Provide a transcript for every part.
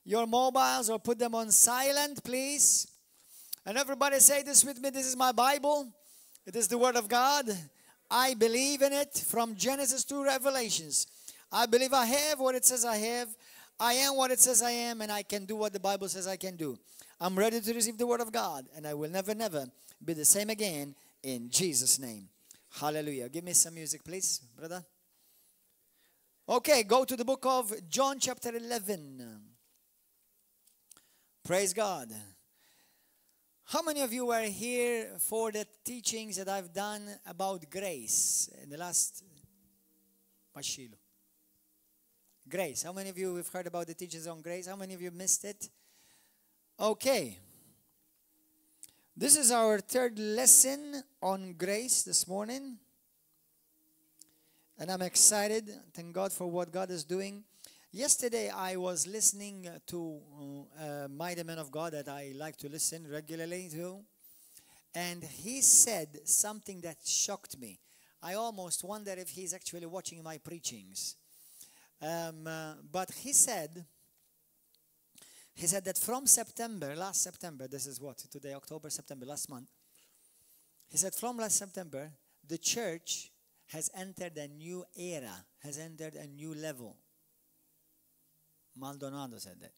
your mobiles or put them on silent, please. And everybody say this with me. This is my Bible. It is the Word of God. I believe in it from Genesis to Revelations. I believe I have what it says I have. I am what it says I am, and I can do what the Bible says I can do. I'm ready to receive the Word of God, and I will never, never be the same again in Jesus' name. Hallelujah. Give me some music, please, brother. Okay, go to the book of John chapter 11. Praise God. How many of you were here for the teachings that I've done about grace in the last Mashilo? Grace. How many of you have heard about the teachings on grace? How many of you missed it? Okay. This is our third lesson on grace this morning. And I'm excited. Thank God for what God is doing. Yesterday, I was listening to a mighty man of God that I like to listen regularly to. And he said something that shocked me. I almost wonder if he's actually watching my preachings. But he said that from September, last September, this is what, today, October, September, last month. He said from last September, the church has entered a new era, has entered a new level. Maldonado said that.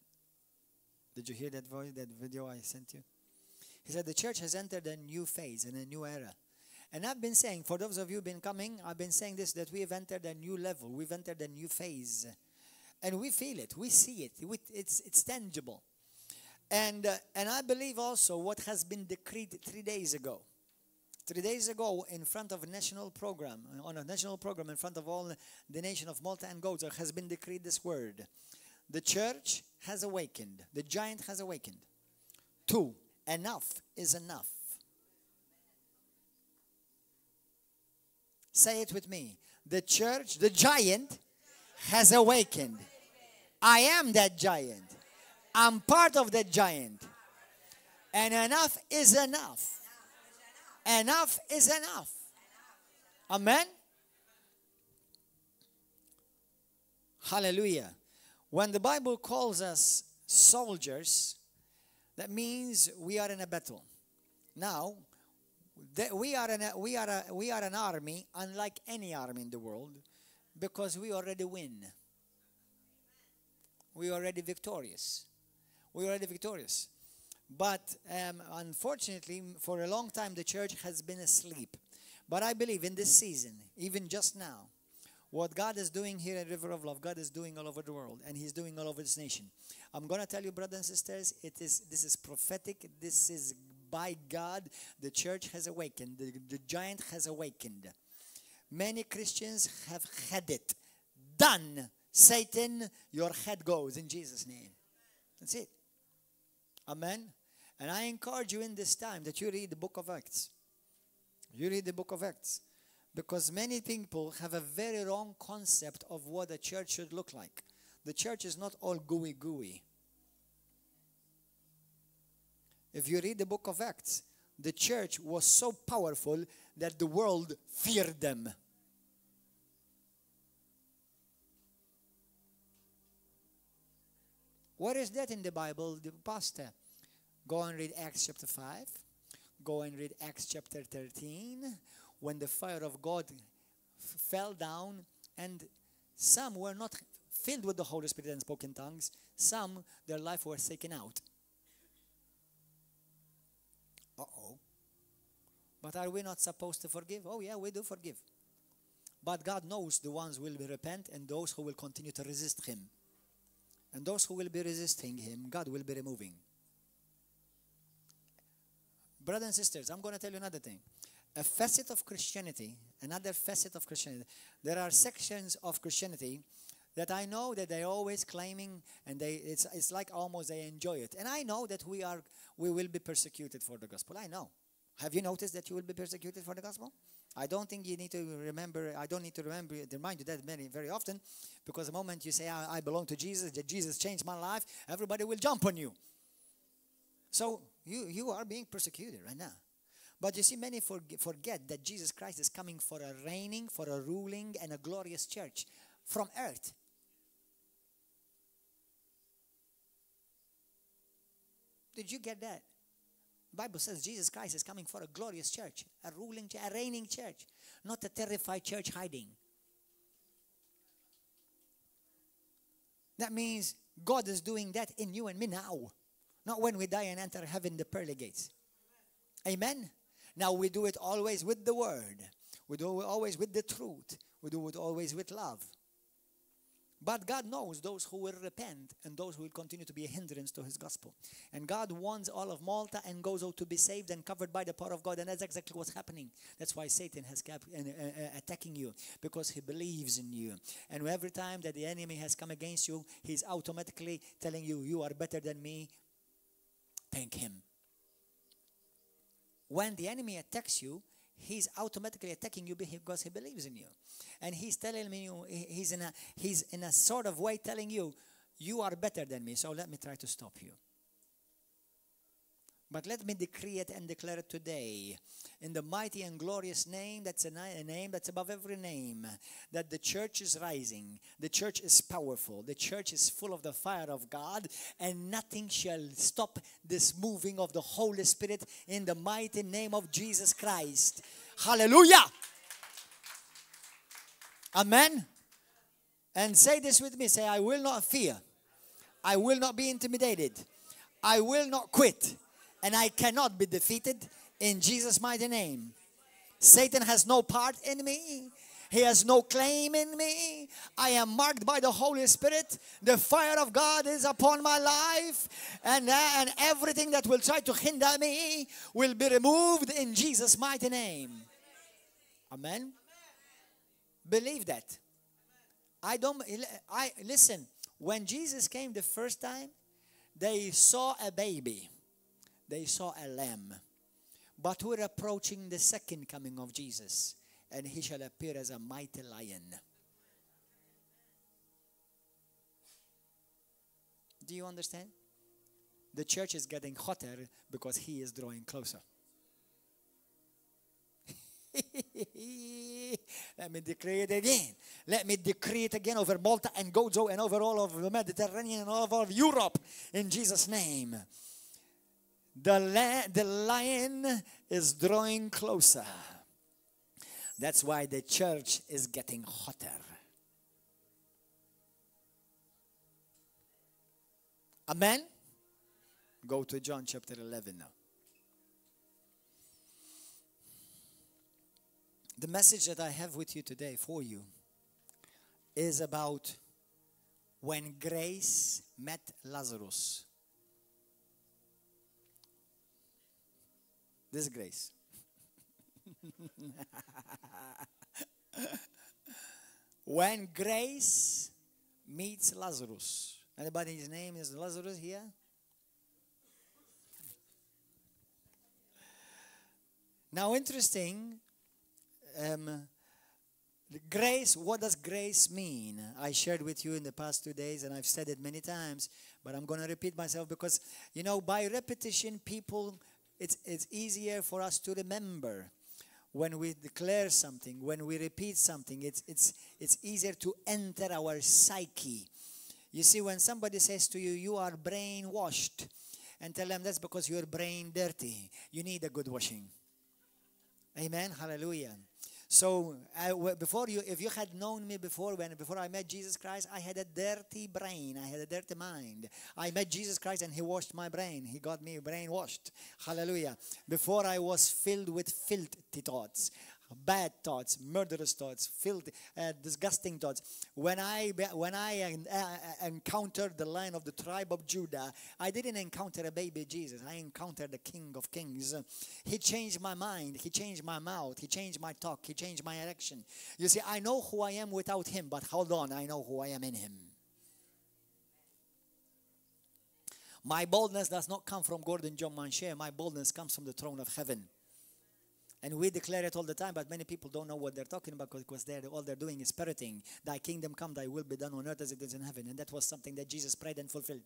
Did you hear that voice, that video I sent you? He said the church has entered a new phase and a new era. And I've been saying, for those of you who've been coming, I've been saying this, that we have entered a new level. We've entered a new phase. And we feel it. We see it. It's tangible. And I believe also what has been decreed 3 days ago. 3 days ago, in front of a national program, on a national program in front of all the nation of Malta and Gozo, has been decreed this word. The church has awakened. The giant has awakened. 2, enough is enough. Say it with me. The church, the giant, has awakened. I am that giant. I'm part of that giant. And enough is enough. Enough is enough. Amen? Hallelujah. When the Bible calls us soldiers, that means we are in a battle. Now, we are an army unlike any army in the world because we already win. We are already victorious. We are already victorious. But unfortunately, for a long time, the church has been asleep. But I believe in this season, even just now, what God is doing here at River of Love, God is doing all over the world, and He's doing all over this nation. I'm going to tell you, brothers and sisters, this is prophetic. This is by God. The church has awakened. The giant has awakened. Many Christians have had it. Done. Satan, your head goes in Jesus' name. That's it. Amen. And I encourage you in this time that you read the book of Acts. You read the book of Acts. Because many people have a very wrong concept of what a church should look like. The church is not all gooey. If you read the book of Acts, the church was so powerful that the world feared them. What is that in the Bible? The pastor. Go and read Acts chapter 5. Go and read Acts chapter 13. When the fire of God fell down, and some were not filled with the Holy Spirit and spoke in tongues. Some, their life was taken out. But are we not supposed to forgive? Oh yeah, we do forgive. But God knows the ones who will repent and those who will continue to resist Him. And those who will be resisting Him, God will be removing. Brothers and sisters, I'm going to tell you another thing. A facet of Christianity, another facet of Christianity. There are sections of Christianity that I know that they're always claiming, and it's like almost they enjoy it. And I know that we will be persecuted for the gospel. I know. Have you noticed that you will be persecuted for the gospel? I don't think you need to remember. I don't need to remind you that very often, because the moment you say I belong to Jesus, that Jesus changed my life, everybody will jump on you. So you are being persecuted right now. But you see, many forget that Jesus Christ is coming for a reigning, for a ruling, and a glorious church from earth. Did you get that? The Bible says Jesus Christ is coming for a glorious church, a ruling, a reigning church, not a terrified church hiding. That means God is doing that in you and me now, not when we die and enter heaven, the pearly gates. Amen? Now we do it always with the word. We do it always with the truth. We do it always with love. But God knows those who will repent and those who will continue to be a hindrance to his gospel. And God wants all of Malta and Gozo to be saved and covered by the power of God. And that's exactly what's happening. That's why Satan has kept attacking you, because he believes in you. And every time that the enemy has come against you, he's automatically telling you, you are better than me. Thank him. When the enemy attacks you, he's automatically attacking you because he believes in you. And he's telling me, he's in a sort of way telling you, you are better than me, so let me try to stop you. But let me decree it and declare it today, in the mighty and glorious name, that's a name that's above every name, that the church is rising, the church is powerful, the church is full of the fire of God, and nothing shall stop this moving of the Holy Spirit in the mighty name of Jesus Christ. Hallelujah! Amen? And say this with me, say, I will not fear, I will not be intimidated, I will not quit, and I cannot be defeated in Jesus' mighty name. Satan has no part in me. He has no claim in me. I am marked by the Holy Spirit. The fire of God is upon my life. And everything that will try to hinder me will be removed in Jesus' mighty name. Amen. Believe that. Listen, when Jesus came the first time, they saw a baby. They saw a lamb. But we're approaching the second coming of Jesus, and he shall appear as a mighty lion. Do you understand? The church is getting hotter because he is drawing closer. Let me decree it again. Let me decree it again over Malta and Gozo and over all of the Mediterranean and all of Europe in Jesus' name. The lion is drawing closer. That's why the church is getting hotter. Amen? Go to John chapter 11 now. The message that I have with you today for you is about when grace met Lazarus. This grace. When grace meets Lazarus. Anybody's name is Lazarus here? Now, interesting. Grace, what does grace mean? I shared with you in the past 2 days, and I've said it many times, but I'm going to repeat myself because, you know, by repetition, it's easier for us to remember. When we declare something, when we repeat something, it's easier to enter our psyche. You see, when somebody says to you, you are brainwashed, and tell them that's because your brain dirty. You need a good washing. Amen. Hallelujah. So if you had known me before I met Jesus Christ, I had a dirty brain. I had a dirty mind. I met Jesus Christ and he washed my brain. He got me brainwashed. Hallelujah. Before I was filled with filthy thoughts, bad thoughts, murderous thoughts, filthy, disgusting thoughts. When I encountered the Lion of the tribe of Judah, I didn't encounter a baby Jesus. I encountered the King of Kings. He changed my mind. He changed my mouth. He changed my talk. He changed my action. You see, I know who I am without him, but hold on, I know who I am in him. My boldness does not come from Gordon John Manché. My boldness comes from the throne of heaven. And we declare it all the time, but many people don't know what they're talking about because all they're doing is parroting. Thy kingdom come, thy will be done on earth as it is in heaven. And that was something that Jesus prayed and fulfilled.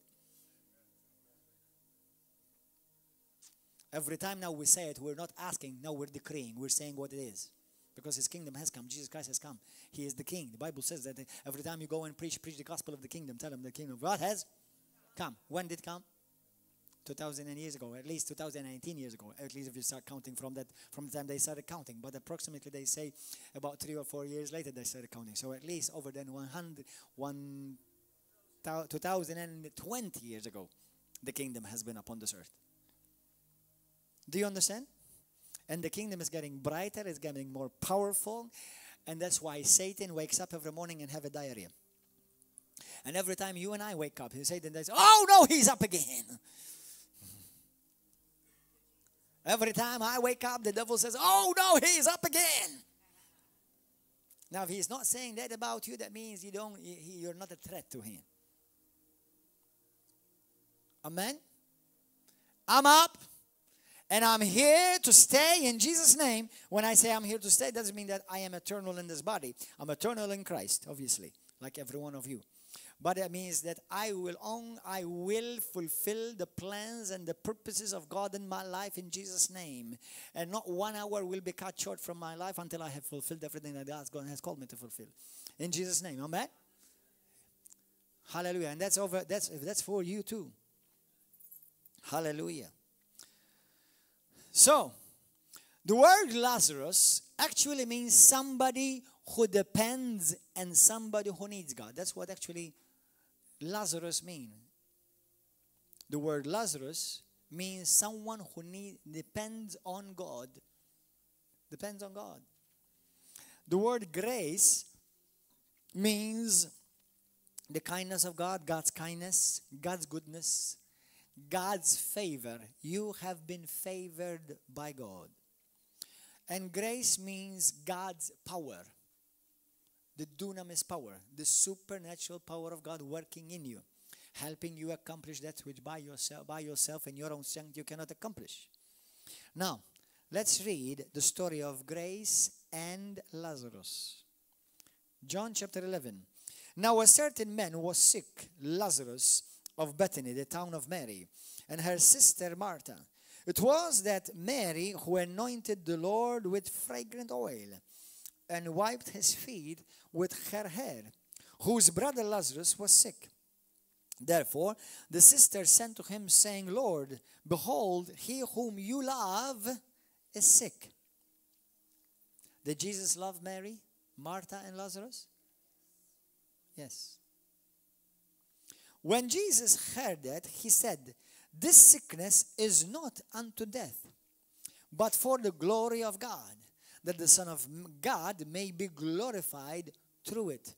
Every time now we say it, we're not asking, no, we're decreeing. We're saying what it is. Because his kingdom has come. Jesus Christ has come. He is the king. The Bible says that every time you go and preach the gospel of the kingdom, tell them the kingdom of God has come. When did it come? 2,000 years ago, at least 2019 years ago, at least if you start counting from the time they started counting. But approximately they say about 3 or 4 years later they started counting. So at least over than 2020 years ago, the kingdom has been upon this earth. Do you understand? And the kingdom is getting brighter, it's getting more powerful, and that's why Satan wakes up every morning and have a diarrhea. And every time you and I wake up, Satan says, "Oh no, he's up again." Every time I wake up, the devil says, "Oh no, he's up again." Now, if he's not saying that about you, that means you're not a threat to him. Amen? I'm up, and I'm here to stay in Jesus' name. When I say I'm here to stay, it doesn't mean that I am eternal in this body. I'm eternal in Christ, obviously, like every one of you. But it means that I will fulfill the plans and the purposes of God in my life in Jesus' name. And not 1 hour will be cut short from my life until I have fulfilled everything that God has called me to fulfill. In Jesus' name, amen? Hallelujah. And that's for you too. Hallelujah. So, the word Lazarus actually means somebody who depends and somebody who needs God. That's what actually Lazarus means. The word Lazarus means someone who depends on God. Depends on God. The word grace means the kindness of God, God's kindness, God's goodness, God's favor. You have been favored by God. And grace means God's power. The dunamis power, the supernatural power of God working in you, helping you accomplish that which by yourself and your own strength you cannot accomplish. Now, let's read the story of grace and Lazarus. John chapter 11. Now a certain man was sick, Lazarus of Bethany, the town of Mary, and her sister Martha. It was that Mary who anointed the Lord with fragrant oil and wiped his feet with her hair, whose brother Lazarus was sick. Therefore, the sister sent to him, saying, "Lord, behold, he whom you love is sick." Did Jesus love Mary, Martha, and Lazarus? Yes. When Jesus heard that, he said, "This sickness is not unto death, but for the glory of God, that the Son of God may be glorified through it."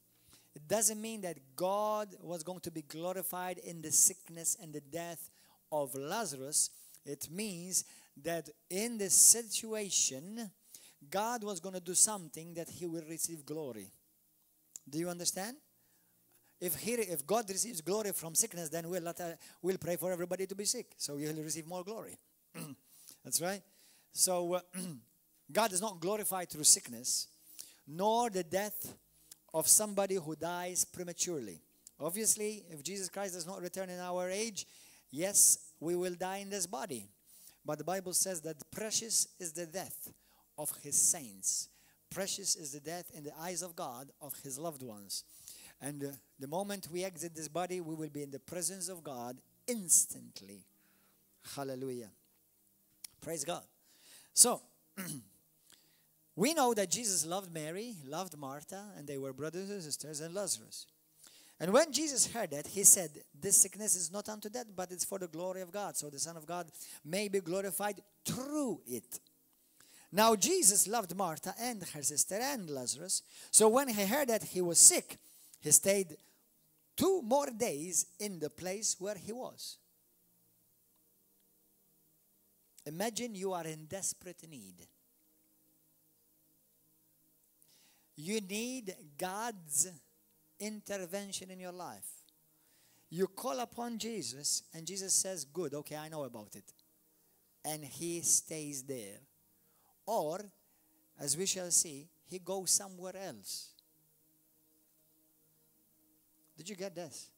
It doesn't mean that God was going to be glorified in the sickness and the death of Lazarus. It means that in this situation, God was going to do something that he will receive glory. Do you understand? If God receives glory from sickness, then we'll pray for everybody to be sick, so you'll receive more glory. That's right. So God is not glorified through sickness, nor the death of somebody who dies prematurely. Obviously, if Jesus Christ does not return in our age, yes, we will die in this body. But the Bible says that precious is the death of his saints. Precious is the death in the eyes of God of his loved ones. And the moment we exit this body, we will be in the presence of God instantly. Hallelujah. Praise God. So, we know that Jesus loved Mary, loved Martha, and they were brothers and sisters, and Lazarus. And when Jesus heard that, he said, "This sickness is not unto death, but it's for the glory of God, so the Son of God may be glorified through it." Now Jesus loved Martha and her sister and Lazarus. So when he heard that he was sick, he stayed 2 more days in the place where he was. Imagine you are in desperate need. You need God's intervention in your life. You call upon Jesus, and Jesus says, "Good, okay, I know about it." And he stays there. Or, as we shall see, he goes somewhere else. Did you get this?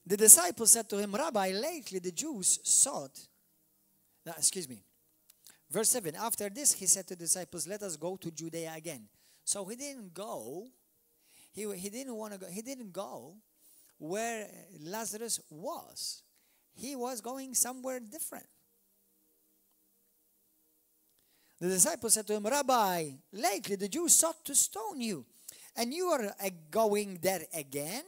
The disciples said to him, "Rabbi, lately the Jews sought..." Verse 7, after this he said to the disciples, "Let us go to Judea again." So he didn't go. He didn't want to go. He didn't go where Lazarus was. He was going somewhere different. The disciples said to him, Rabbi, lately the Jews sought to stone you, and you are going there again?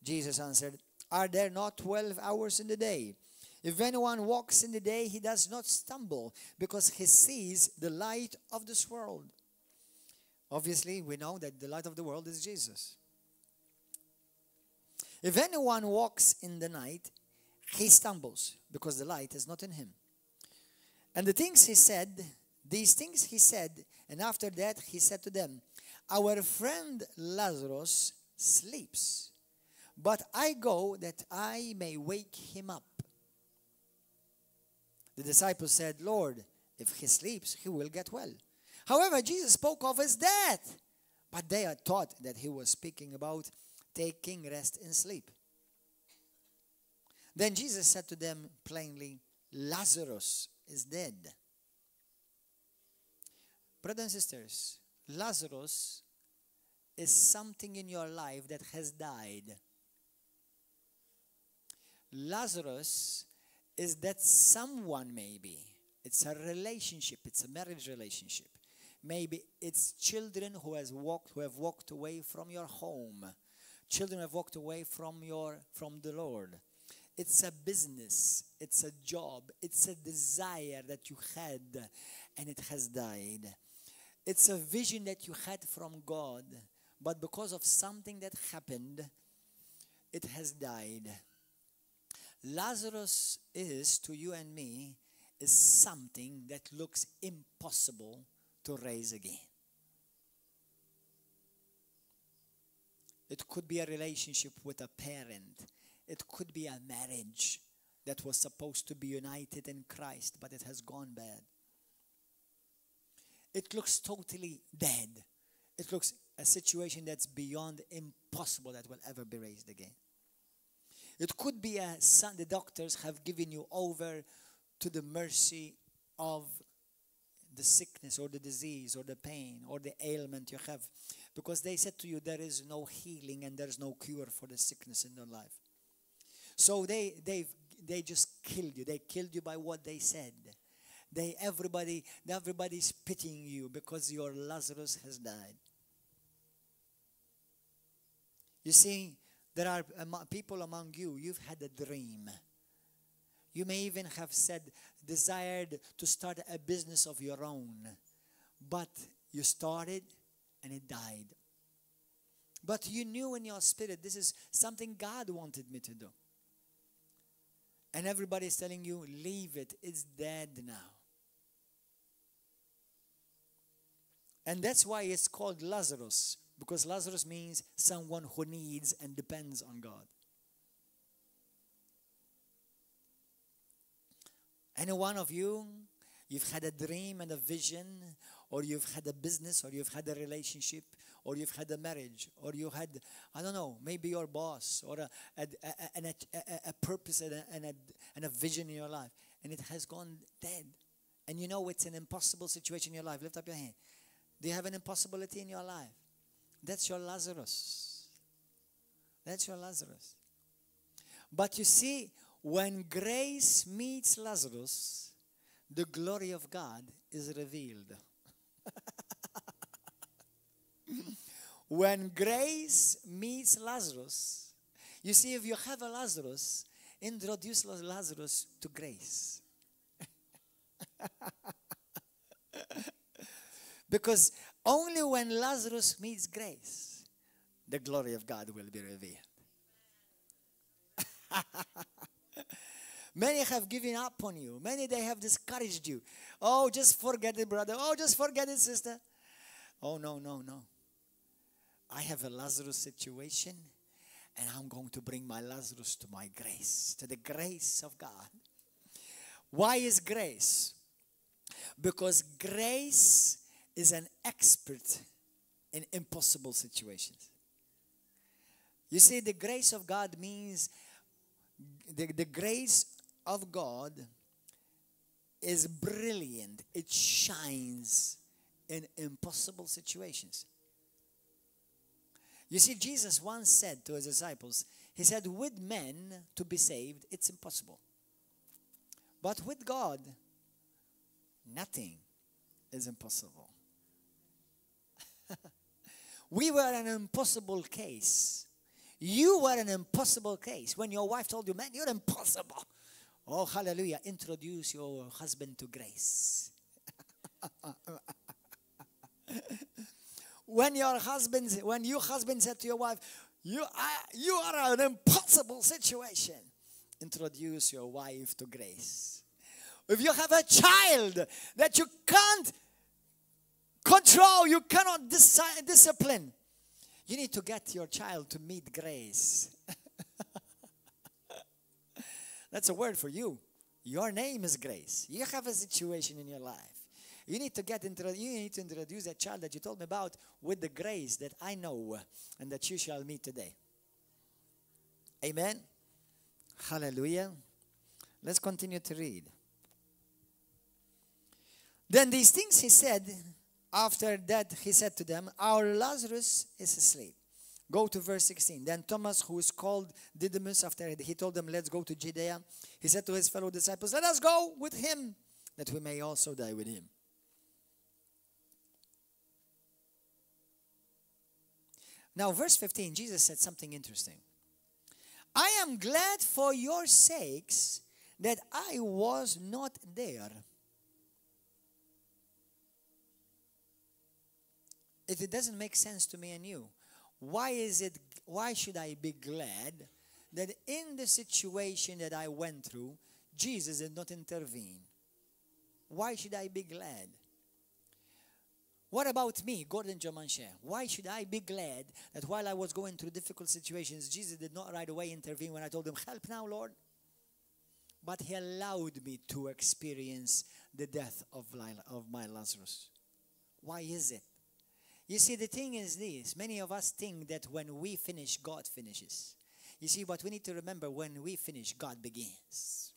Jesus answered, are there not 12 hours in the day? If anyone walks in the day, he does not stumble, because he sees the light of this world. Obviously, we know that the light of the world is Jesus. If anyone walks in the night, he stumbles, because the light is not in him. And these things he said, and after that he said to them, our friend Lazarus sleeps, but I go that I may wake him up. The disciples said, Lord, if he sleeps, he will get well. However, Jesus spoke of his death, but they had thought that he was speaking about taking rest in sleep. Then Jesus said to them plainly, Lazarus is dead. Brothers and sisters, Lazarus is something in your life that has died. Lazarus is that someone, maybe. It's a relationship. It's a marriage relationship. Maybe it's children who have walked away from your home. Children have walked away from the Lord. It's a business. It's a job. It's a desire that you had and it has died. It's a vision that you had from God, but because of something that happened, it has died. Lazarus is, to you and me, is something that looks impossible to raise again. It could be a relationship with a parent. It could be a marriage that was supposed to be united in Christ, but it has gone bad. It looks totally dead. It looks a situation that's beyond impossible that will ever be raised again. It could be a son the doctors have given you over to the mercy of the sickness or the disease or the pain or the ailment you have, because they said to you there is no healing and there's no cure for the sickness in your life. So they just killed you. They killed you by what they said. Everybody's pitying you because your Lazarus has died. You see, there are people among you, you've had a dream. You may even have desired to start a business of your own. But you started and it died. But you knew in your spirit, this is something God wanted me to do. And everybody's telling you, leave it, it's dead now. And that's why it's called Lazarus. Because Lazarus means someone who needs and depends on God. Any one of you, you've had a dream and a vision, or you've had a business, or you've had a relationship, or you've had a marriage, or you had, I don't know, maybe your boss, or a purpose and a vision in your life, and it has gone dead. And you know it's an impossible situation in your life. Lift up your hand. Do you have an impossibility in your life? That's your Lazarus. That's your Lazarus. But you see, when grace meets Lazarus, the glory of God is revealed. When grace meets Lazarus, you see, if you have a Lazarus, introduce Lazarus to grace. Because only when Lazarus meets grace, the glory of God will be revealed. Many have given up on you. Many, they have discouraged you. Oh, just forget it, brother. Oh, just forget it, sister. Oh, no, no, no. I have a Lazarus situation, and I'm going to bring my Lazarus to my grace, to the grace of God. Why is grace? Because grace is an expert in impossible situations. You see, the grace of God means the grace of God is brilliant. It shines in impossible situations. You see, Jesus once said to his disciples, He said, with men to be saved, it's impossible. But with God, nothing is impossible. We were an impossible case. You were an impossible case. When your wife told you, man, you're impossible. Oh, hallelujah. Introduce your husband to grace. When your husband said to your wife, you are an impossible situation, introduce your wife to grace. If you have a child that you can't control, you cannot discipline, you need to get your child to meet grace. That's a word for you. Your name is grace. You have a situation in your life. You need to introduce that child that you told me about with the grace that I know and that you shall meet today. Amen. Hallelujah. Let's continue to read. Then these things he said, after that he said to them, our Lazarus is asleep. Go to verse 16. Then Thomas, who is called Didymus, after he told them, let's go to Judea, he said to his fellow disciples, let us go with him, that we may also die with him. Now, verse 15, Jesus said something interesting. I am glad for your sakes that I was not there. It doesn't make sense to me and you. Why should I be glad that in the situation that I went through, Jesus did not intervene? Why should I be glad? What about me, Gordon Joe Manché? Why should I be glad that while I was going through difficult situations, Jesus did not right away intervene when I told him, help now, Lord? But he allowed me to experience the death of my Lazarus. Why is it? You see, the thing is this. Many of us think that when we finish, God finishes. You see, what we need to remember, when we finish, God begins.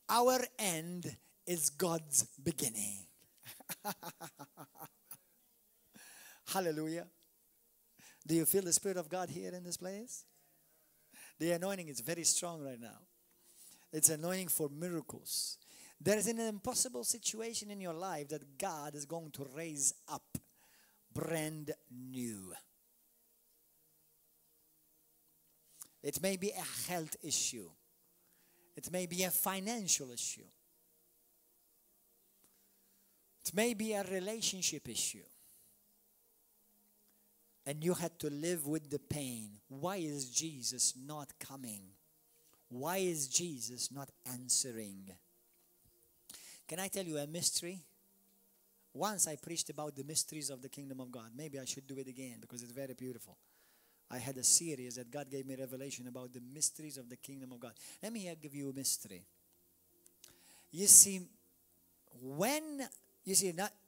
Our end is God's beginning. Hallelujah. Do you feel the Spirit of God here in this place? The anointing is very strong right now. It's anointing for miracles. There is an impossible situation in your life that God is going to raise up brand new. It may be a health issue. It may be a financial issue. It may be a relationship issue. And you had to live with the pain. Why is Jesus not coming? Why is Jesus not answering? Can I tell you a mystery? Once I preached about the mysteries of the kingdom of God. Maybe I should do it again because it's very beautiful. I had a series that God gave me revelation about the mysteries of the kingdom of God. Let me give you a mystery. You see,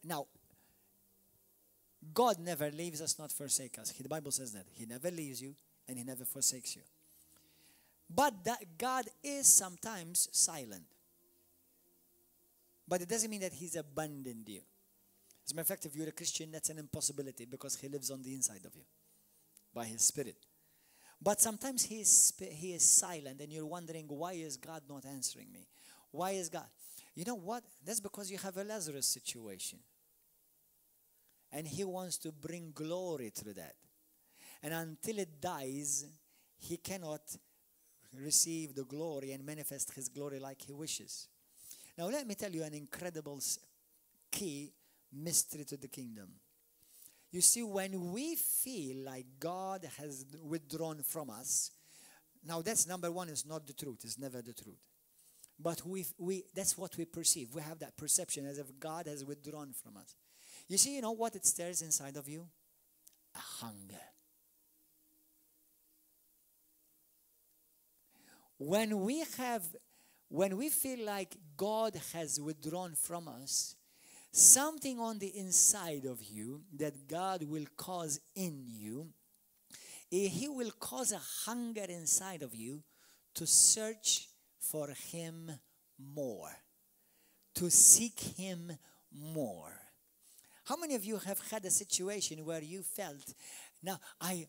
now, God never leaves us, not forsake us. The Bible says that. He never leaves you and he never forsakes you. But that God is sometimes silent. But it doesn't mean that he's abandoned you. As a matter of fact, if you're a Christian, that's an impossibility because he lives on the inside of you by his Spirit. But sometimes he is silent and you're wondering, why is God not answering me? Why is God? You know what? That's because you have a Lazarus situation. And he wants to bring glory through that. And until it dies, he cannot receive the glory and manifest his glory like he wishes. Now let me tell you an incredible key mystery to the kingdom. You see, when we feel like God has withdrawn from us, now that's number one, is not the truth. It's never the truth. But that's what we perceive. We have that perception as if God has withdrawn from us. You see, you know what it stirs inside of you? A hunger. When we feel like God has withdrawn from us, something on the inside of you that God will cause in you, he will cause a hunger inside of you to search for him more, to seek him more. How many of you have had a situation where you felt, now,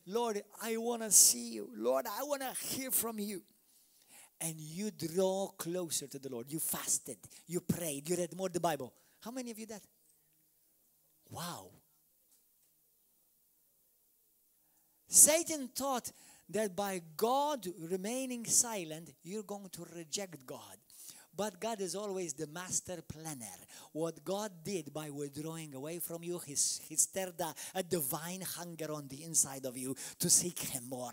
Lord, I want to see you. Lord, I want to hear from you. And you draw closer to the Lord. You fasted. You prayed. You read more the Bible. How many of you that? Wow. Satan thought that by God remaining silent, you're going to reject God. But God is always the master planner. What God did by withdrawing away from you, He stirred a divine hunger on the inside of you to seek Him more.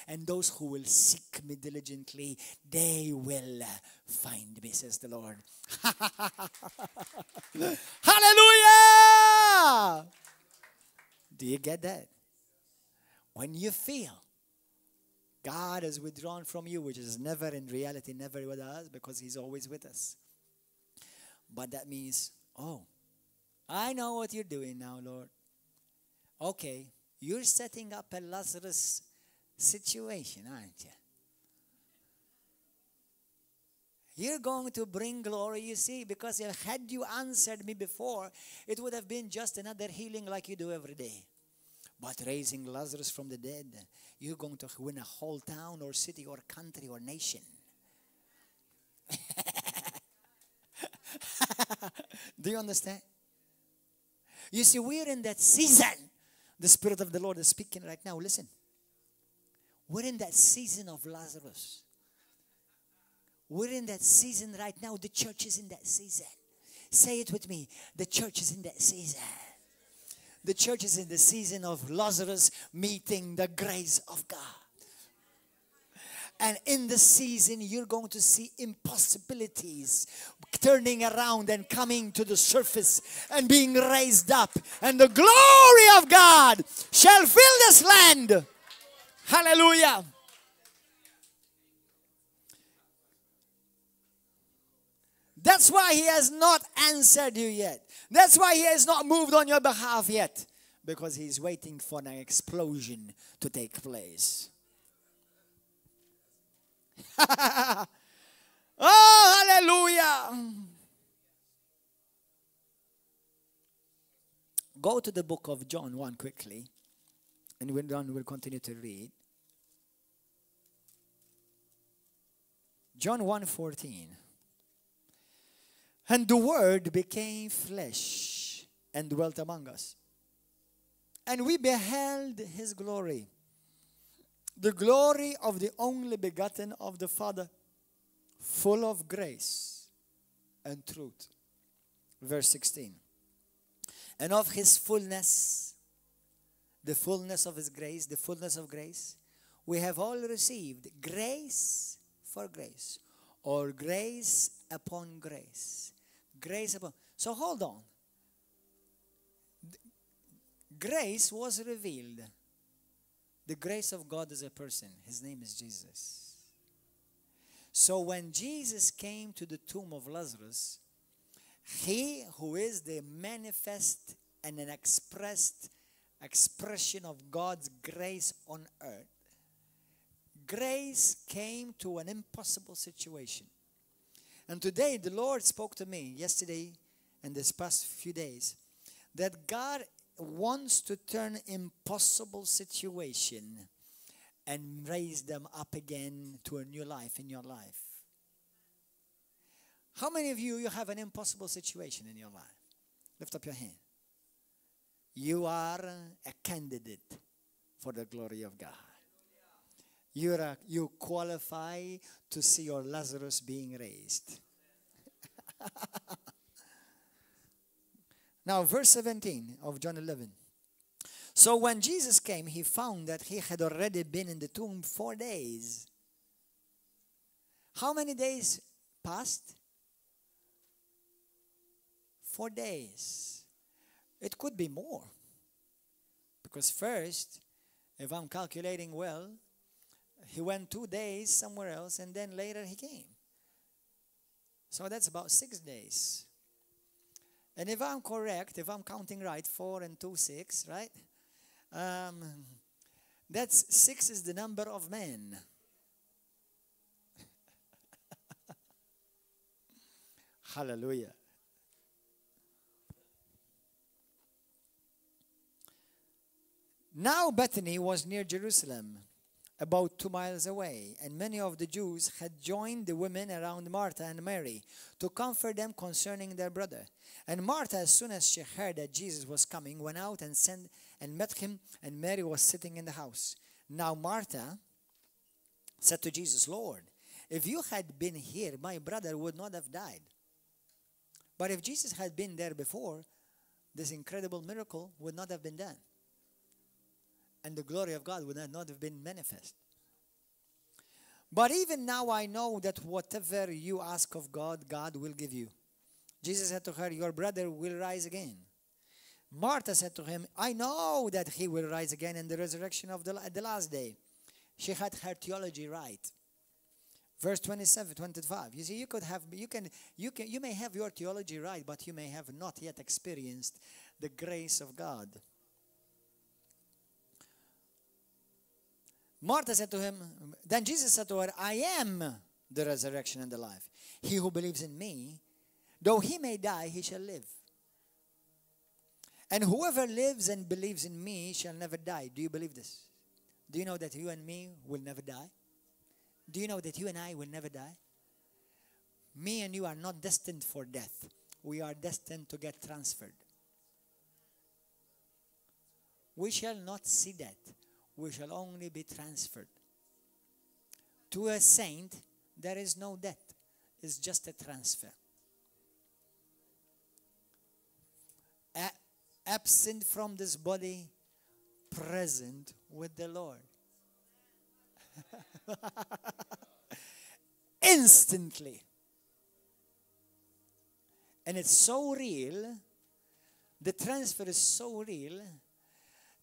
And those who will seek me diligently, they will find me, says the Lord. Hallelujah! Do you get that? When you feel God has withdrawn from you, which is never in reality, never with us, because He's always with us. But that means, oh, I know what you're doing now, Lord. Okay, you're setting up a Lazarus situation, aren't you? You're going to bring glory, you see, because had you answered me before, it would have been just another healing like you do every day. But raising Lazarus from the dead, you're going to win a whole town or city or country or nation. Do you understand? You see, we're in that season. The Spirit of the Lord is speaking right now. Listen. We're in that season of Lazarus. We're in that season right now. The church is in that season. Say it with me. The church is in that season. The church is in the season of Lazarus meeting the grace of God. And in the season, you're going to see impossibilities turning around and coming to the surface and being raised up. And the glory of God shall fill this land. Hallelujah. That's why He has not answered you yet. That's why He has not moved on your behalf yet. Because He's waiting for an explosion to take place. Oh, hallelujah. Go to the book of John 1 quickly. And when done, we'll continue to read. John 1:14. And the Word became flesh and dwelt among us. And we beheld His glory, the glory of the only begotten of the Father, full of grace and truth. Verse 16. And of His fullness, the fullness of His grace, the fullness of grace, we have all received grace for grace, or grace upon grace. Grace upon. So hold on. Grace was revealed. The grace of God is a person. His name is Jesus. So when Jesus came to the tomb of Lazarus, He who is the manifest and an expressed expression of God's grace on earth, grace came to an impossible situation. And today the Lord spoke to me yesterday and this past few days that God wants to turn impossible situation and raise them up again to a new life in your life. How many of you have an impossible situation in your life? Lift up your hand. You are a candidate for the glory of God. You qualify to see your Lazarus being raised. Now, verse 17 of John 11. So when Jesus came, He found that He had already been in the tomb 4 days. How many days passed? 4 days. It could be more. Because first, if I'm calculating well, He went 2 days somewhere else, and then later He came. So that's about 6 days. And if I'm correct, if I'm counting right, 4 and 2, 6, right? That's 6 is the number of men. Hallelujah. Now Bethany was near Jerusalem, about 2 miles away, and many of the Jews had joined the women around Martha and Mary to comfort them concerning their brother. And Martha, as soon as she heard that Jesus was coming, went out and met him, and Mary was sitting in the house. Now Martha said to Jesus, Lord, if you had been here, my brother would not have died. But if Jesus had been there before, this incredible miracle would not have been done. And the glory of God would not have been manifest. But even now I know that whatever you ask of God, God will give you. Jesus said to her, your brother will rise again. Martha said to him, I know that he will rise again in the resurrection of the last day. She had her theology right. Verse 27, 25. You see, you may have your theology right, but you may have not yet experienced the grace of God. Martha said to him, then Jesus said to her, I am the resurrection and the life. He who believes in me, though he may die, he shall live. And whoever lives and believes in me shall never die. Do you believe this? Do you know that you and me will never die? Do you know that you and I will never die? Me and you are not destined for death. We are destined to get transferred. We shall not see death. We shall only be transferred. To a saint, there is no death. It's just a transfer. Absent from this body, present with the Lord. Instantly. And it's so real, the transfer is so real,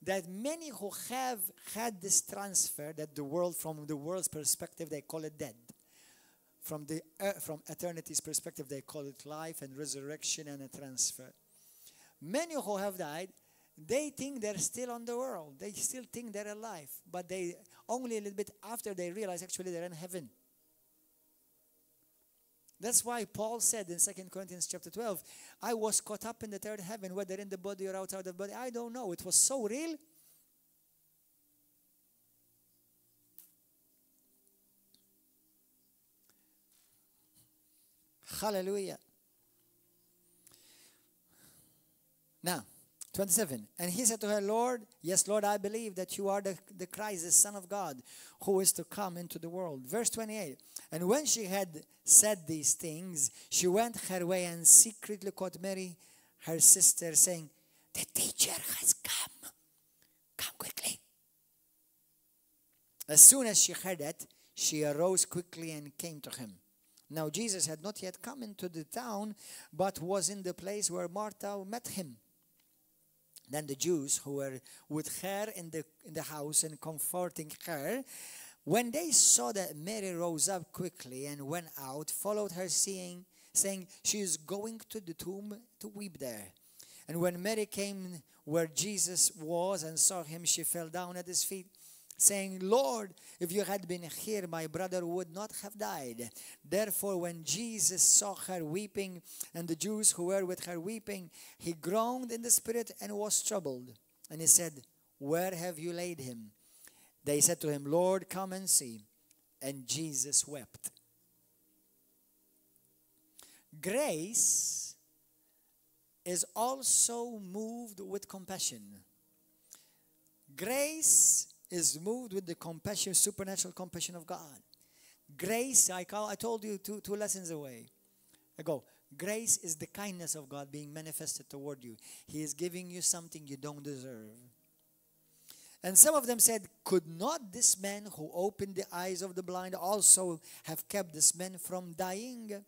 that many who have had this transfer, that from the world's perspective, they call it dead. From eternity's perspective, they call it life and resurrection and a transfer. Many who have died, they think they're still on the world. They still think they're alive. But they only a little bit after they realize actually they're in heaven. That's why Paul said in 2 Corinthians chapter 12, I was caught up in the third heaven, whether in the body or outside the body. I don't know. It was so real. Hallelujah. Now, 27. And he said to her, Lord, yes, Lord, I believe that you are the Christ, the Son of God, who is to come into the world. Verse 28. And when she had said these things, she went her way and secretly caught Mary, her sister, saying, the teacher has come. Come quickly. As soon as she heard it, she arose quickly and came to him. Now Jesus had not yet come into the town, but was in the place where Martha met him. Then the Jews who were with her in the house and comforting her, when they saw that Mary rose up quickly and went out, followed her, saying, she is going to the tomb to weep there. And when Mary came where Jesus was and saw him, she fell down at his feet, saying, Lord, if you had been here, my brother would not have died. Therefore, when Jesus saw her weeping, and the Jews who were with her weeping, he groaned in the spirit and was troubled. And he said, where have you laid him? They said to him, Lord, come and see. And Jesus wept. Grace is also moved with compassion. Grace is moved with the compassion, supernatural compassion of God. Grace, I told you two lessons ago. Grace is the kindness of God being manifested toward you. He is giving you something you don't deserve. And some of them said, could not this man who opened the eyes of the blind also have kept this man from dying?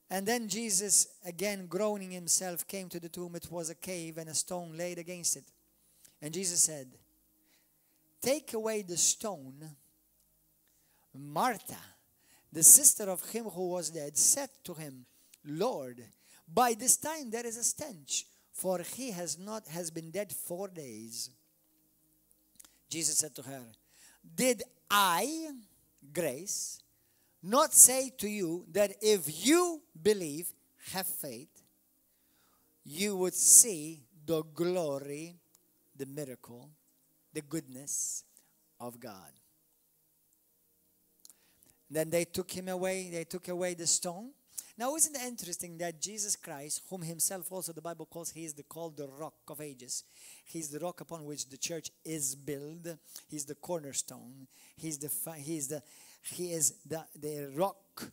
And then Jesus, again groaning himself, came to the tomb. It was a cave and a stone laid against it. And Jesus said, take away the stone. Martha, the sister of him who was dead, said to him, Lord, by this time there is a stench, for he has been dead 4 days. Jesus said to her, did I, Grace, not say to you that if you believe, have faith, you would see the glory the miracle, the goodness of God. Then they took him away, they took away the stone. Now, isn't it interesting that Jesus Christ, whom himself also the Bible calls, he is called the rock of ages. He's the rock upon which the church is built. He's the cornerstone. He is the rock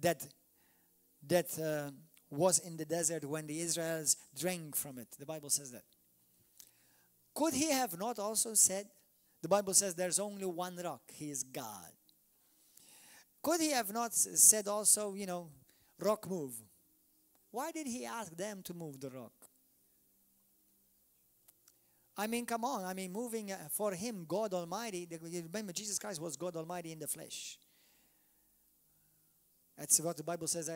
that was in the desert when the Israelites drank from it. The Bible says that. Could he have not also said, the Bible says there's only one rock, he is God. Could he have not said also, rock move? Why did he ask them to move the rock? I mean, come on. I mean, moving for him, God Almighty. Remember, Jesus Christ was God Almighty in the flesh. That's what the Bible says,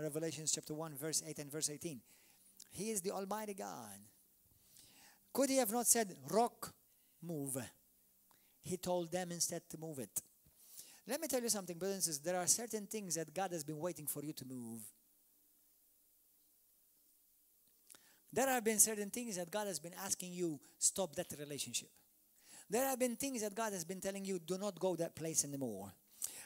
Revelation chapter 1, verse 8 and verse 18. He is the Almighty God. Could he have not said, rock, move? He told them instead to move it. Let me tell you something, brothers and sisters. There are certain things that God has been waiting for you to move. There have been certain things that God has been asking you, stop that relationship. There have been things that God has been telling you, do not go that place anymore.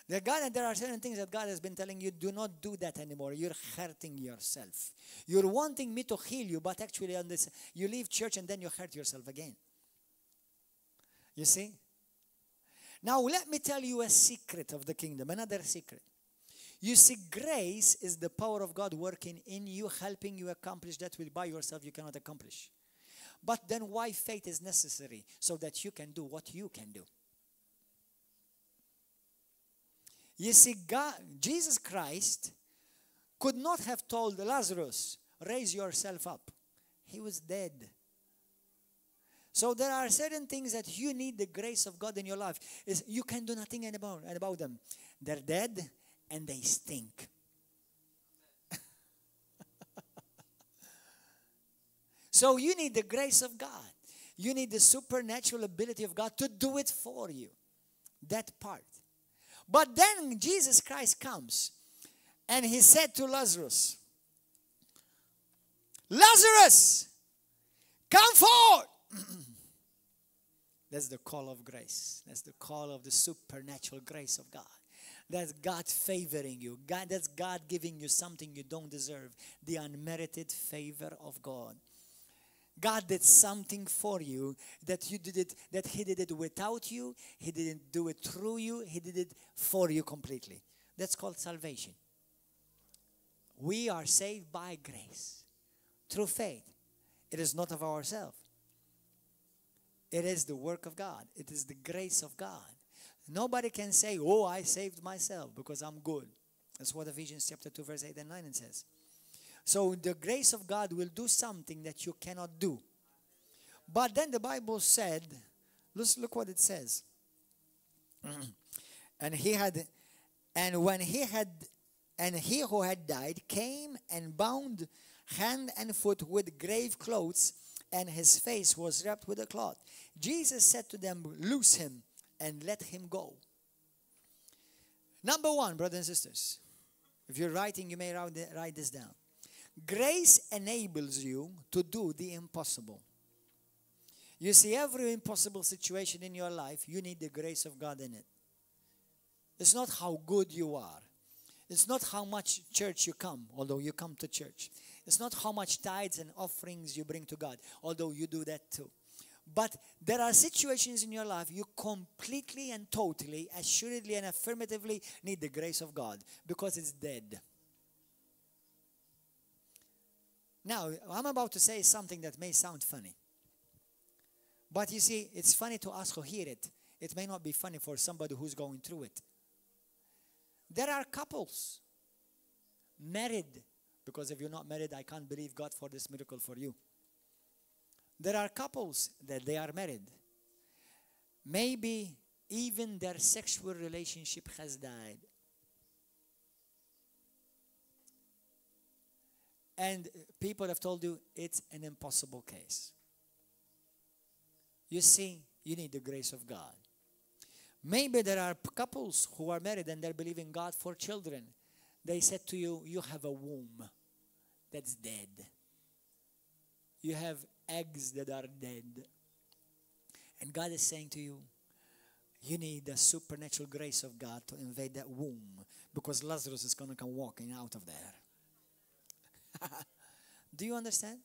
There are certain things that God has been telling you, do not do that anymore. You're hurting yourself. You're wanting me to heal you, but actually on this, you leave church and then you hurt yourself again. You see? Now let me tell you a secret of the kingdom, another secret. You see, grace is the power of God working in you, helping you accomplish that which by yourself you cannot accomplish. But then why faith is necessary? So that you can do what you can do. You see, Jesus Christ could not have told Lazarus, raise yourself up. He was dead. So there are certain things that you need the grace of God in your life. You can do nothing about them. They're dead and they stink. So you need the grace of God. You need the supernatural ability of God to do it for you. That part. But then Jesus Christ comes and he said to Lazarus, Lazarus, come forth. That's the call of grace. That's the call of the supernatural grace of God. That's God favoring you. That's God giving you something you don't deserve. The unmerited favor of God. God did something for you that you did it, that he did it without you. He didn't do it through you. He did it for you completely. That's called salvation. We are saved by grace through faith. It is not of ourselves. It is the work of God. It is the grace of God. Nobody can say, oh, I saved myself because I'm good. That's what Ephesians chapter 2 verse 8 and 9 says. So the grace of God will do something that you cannot do. But then the Bible said, look what it says. And he who had died came and bound hand and foot with grave clothes, and his face was wrapped with a cloth. Jesus said to them, loose him and let him go. Number one, brothers and sisters, if you're writing, you may write this down. Grace enables you to do the impossible. You see, every impossible situation in your life, you need the grace of God in it. It's not how good you are. It's not how much church you come, although you come to church. It's not how much tithes and offerings you bring to God, although you do that too. But there are situations in your life you completely and totally, assuredly and affirmatively need the grace of God because it's dead. Now, I'm about to say something that may sound funny. But you see, it's funny to us who hear it. It may not be funny for somebody who's going through it. There are couples married, because if you're not married, I can't believe God for this miracle for you. There are couples that they are married. Maybe even their sexual relationship has died. And people have told you it's an impossible case. You see, you need the grace of God. Maybe there are couples who are married and they're believing God for children. They said to you, you have a womb that's dead. You have eggs that are dead. And God is saying to you, you need the supernatural grace of God to invade that womb, because Lazarus is going to come walking out of there. Do you understand?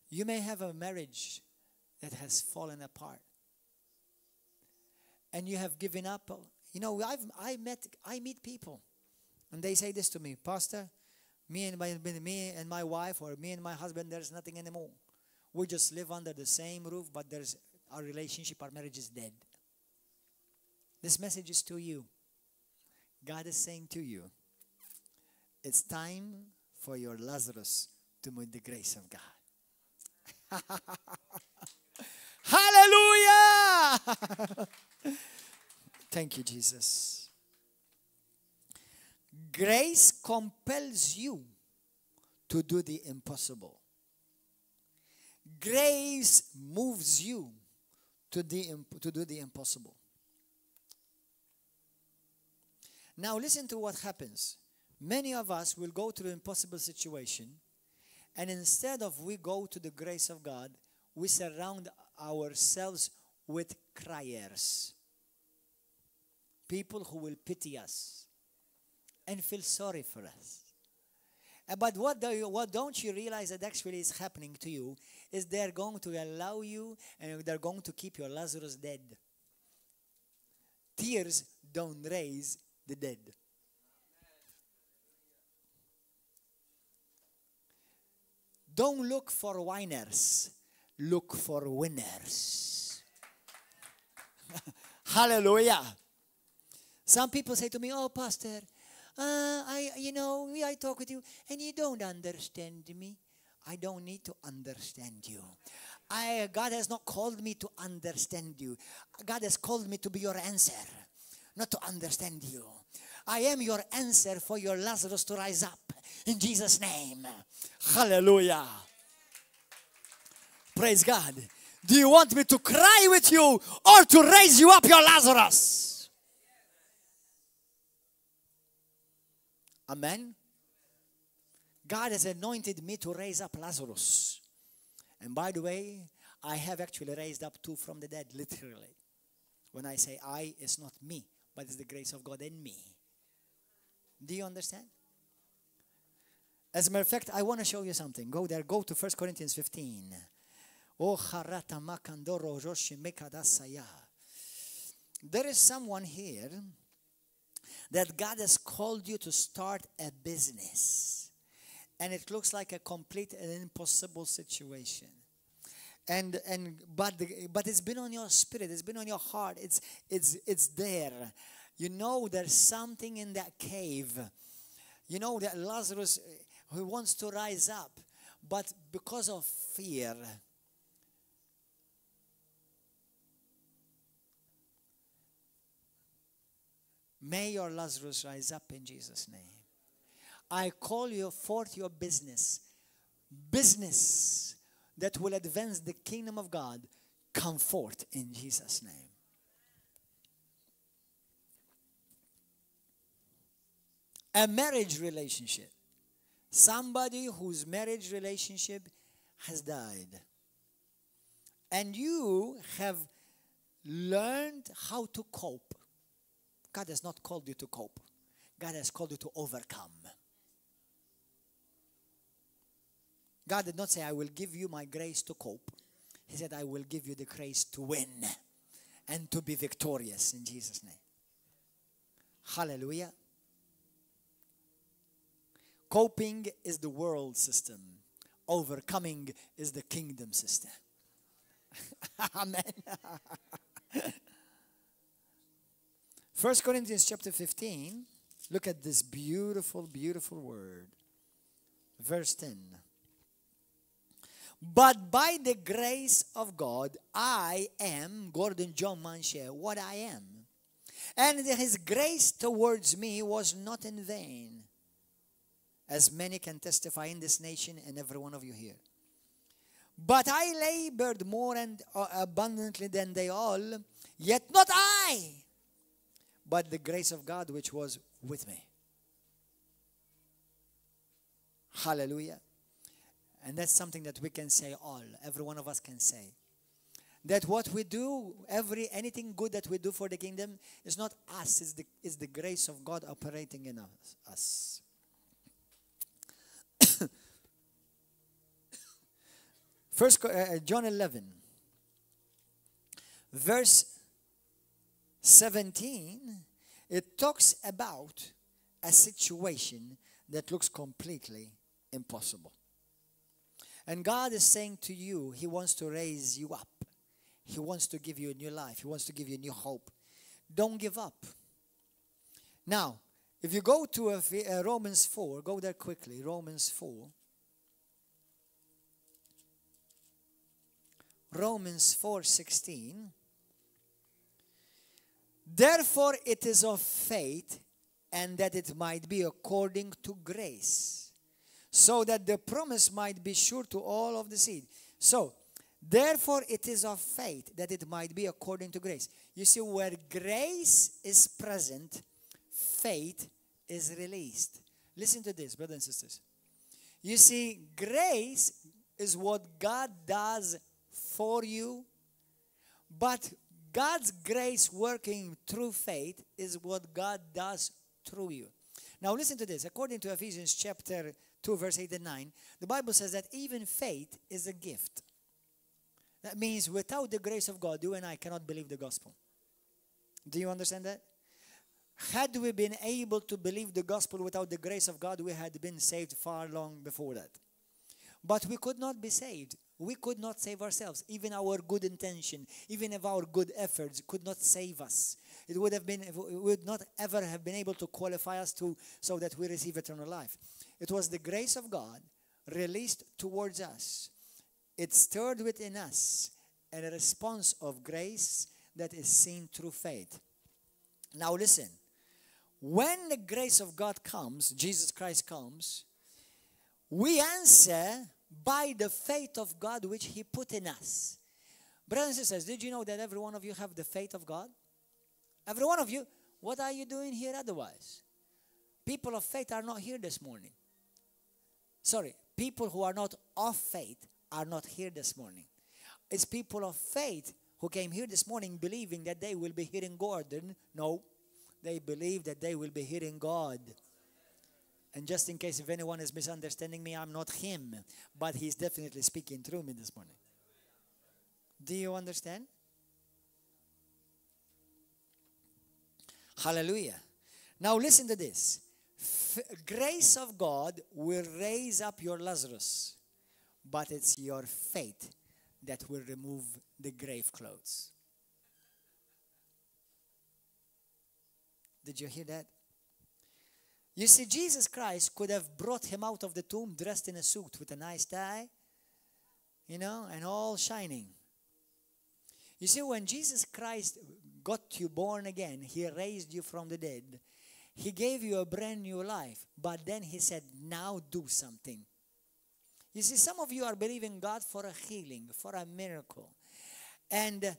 You may have a marriage that has fallen apart, and you have given up. You know, I meet people, and they say this to me, Pastor, me and my wife, or me and my husband, there's nothing anymore. We just live under the same roof, but there's our relationship, our marriage is dead. This message is to you. God is saying to you, it's time for your Lazarus to meet the grace of God. Hallelujah! Thank you, Jesus. Grace compels you to do the impossible. Grace moves you to do the impossible. Now listen to what happens. Many of us will go through an impossible situation, and instead of we go to the grace of God, we surround ourselves with criers. People who will pity us and feel sorry for us. But what don't you realize that actually is happening to you is they're going to allow you, and they're going to keep your Lazarus dead. Tears don't raise the dead. Don't look for whiners. Look for winners. Hallelujah. Some people say to me, oh, Pastor, I talk with you and you don't understand me. I don't need to understand you. God has not called me to understand you. God has called me to be your answer, not to understand you. I am your answer for your Lazarus to rise up in Jesus' name. Hallelujah. Praise God. Do you want me to cry with you or to raise you up your Lazarus? Amen. God has anointed me to raise up Lazarus. And by the way, I have actually raised up two from the dead, literally. When I say I, it's not me, but it's the grace of God in me. Do you understand? As a matter of fact, I want to show you something. Go there. Go to 1 Corinthians 15. There is someone here that God has called you to start a business. And it looks like a complete and impossible situation. But it's been on your spirit, it's been on your heart, it's there. You know there's something in that cave. You know that Lazarus who wants to rise up, but because of fear, may your Lazarus rise up in Jesus' name. I call you forth your business that will advance the kingdom of God. Come forth in Jesus' name. A marriage relationship. Somebody whose marriage relationship has died. And you have learned how to cope. God has not called you to cope. God has called you to overcome. God did not say, I will give you my grace to cope. He said, I will give you the grace to win and to be victorious in Jesus' name. Hallelujah. Coping is the world system. Overcoming is the kingdom system. Amen. 1 Corinthians chapter 15. Look at this beautiful, beautiful word. Verse 10. But by the grace of God, I am, Gordon John Manché, what I am. And his grace towards me was not in vain, as many can testify in this nation and every one of you here. But I labored more and abundantly than they all, yet not I, but the grace of God which was with me. Hallelujah. And that's something that we can say all. Every one of us can say. that what we do, anything good that we do for the kingdom is not us, it's the grace of God operating in us. John 11, verse 17, it talks about a situation that looks completely impossible. And God is saying to you, He wants to raise you up. He wants to give you a new life. He wants to give you a new hope. Don't give up. Now, if you go to Romans 4, go there quickly, Romans 4. Romans 4:16. Therefore it is of faith, and that it might be according to grace, so that the promise might be sure to all of the seed. So, therefore it is of faith, that it might be according to grace. You see, where grace is present, faith is released. Listen to this, brothers and sisters. You see, grace is what God does for you, but God's grace working through faith is what God does through you. Now listen to this. According to Ephesians chapter 2, verse 8 and 9, the Bible says that even faith is a gift. That means without the grace of God, you and I cannot believe the gospel. Do you understand that? Had we been able to believe the gospel without the grace of God, we had been saved far long before that. But we could not be saved. We could not save ourselves. Even our good intention, even if our good efforts could not save us. It would not ever have been able to qualify us so that we receive eternal life. It was the grace of God released towards us. It stirred within us a response of grace that is seen through faith. Now listen, when the grace of God comes, Jesus Christ comes, we answer by the faith of God which He put in us. Brothers and sisters, did you know that every one of you have the faith of God? Every one of you. What are you doing here otherwise? People of faith are not here this morning. Sorry, people who are not of faith are not here this morning. It's people of faith who came here this morning believing that they will be hearing God. No, they believe that they will be hearing God. And just in case if anyone is misunderstanding me, I'm not Him, but He's definitely speaking through me this morning. Do you understand? Hallelujah. Now listen to this. Grace of God will raise up your Lazarus, but it's your faith that will remove the grave clothes. Did you hear that? You see, Jesus Christ could have brought him out of the tomb dressed in a suit with a nice tie, and all shining. You see, when Jesus Christ got you born again, He raised you from the dead. He gave you a brand new life, but then He said, now do something. You see, some of you are believing God for a healing, for a miracle. And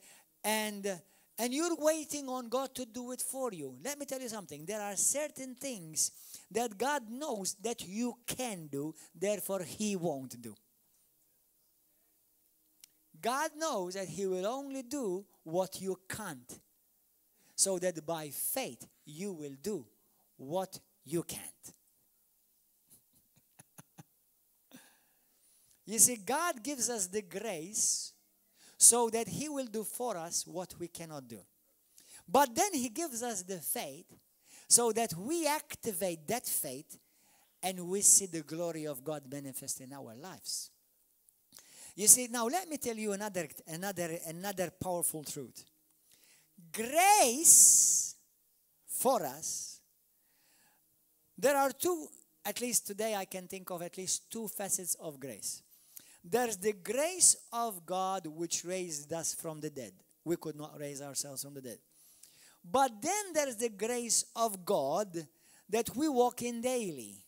you're waiting on God to do it for you. Let me tell you something. There are certain things that God knows that you can do, therefore He won't do. God knows that He will only do what you can't, so that by faith you will do what you can't. You see, God gives us the grace so that He will do for us what we cannot do. But then He gives us the faith so that we activate that faith and we see the glory of God manifest in our lives. You see, now let me tell you another powerful truth. Grace for us, there are two, at least today I can think of at least two facets of grace. There's the grace of God which raised us from the dead. We could not raise ourselves from the dead. But then there's the grace of God that we walk in daily.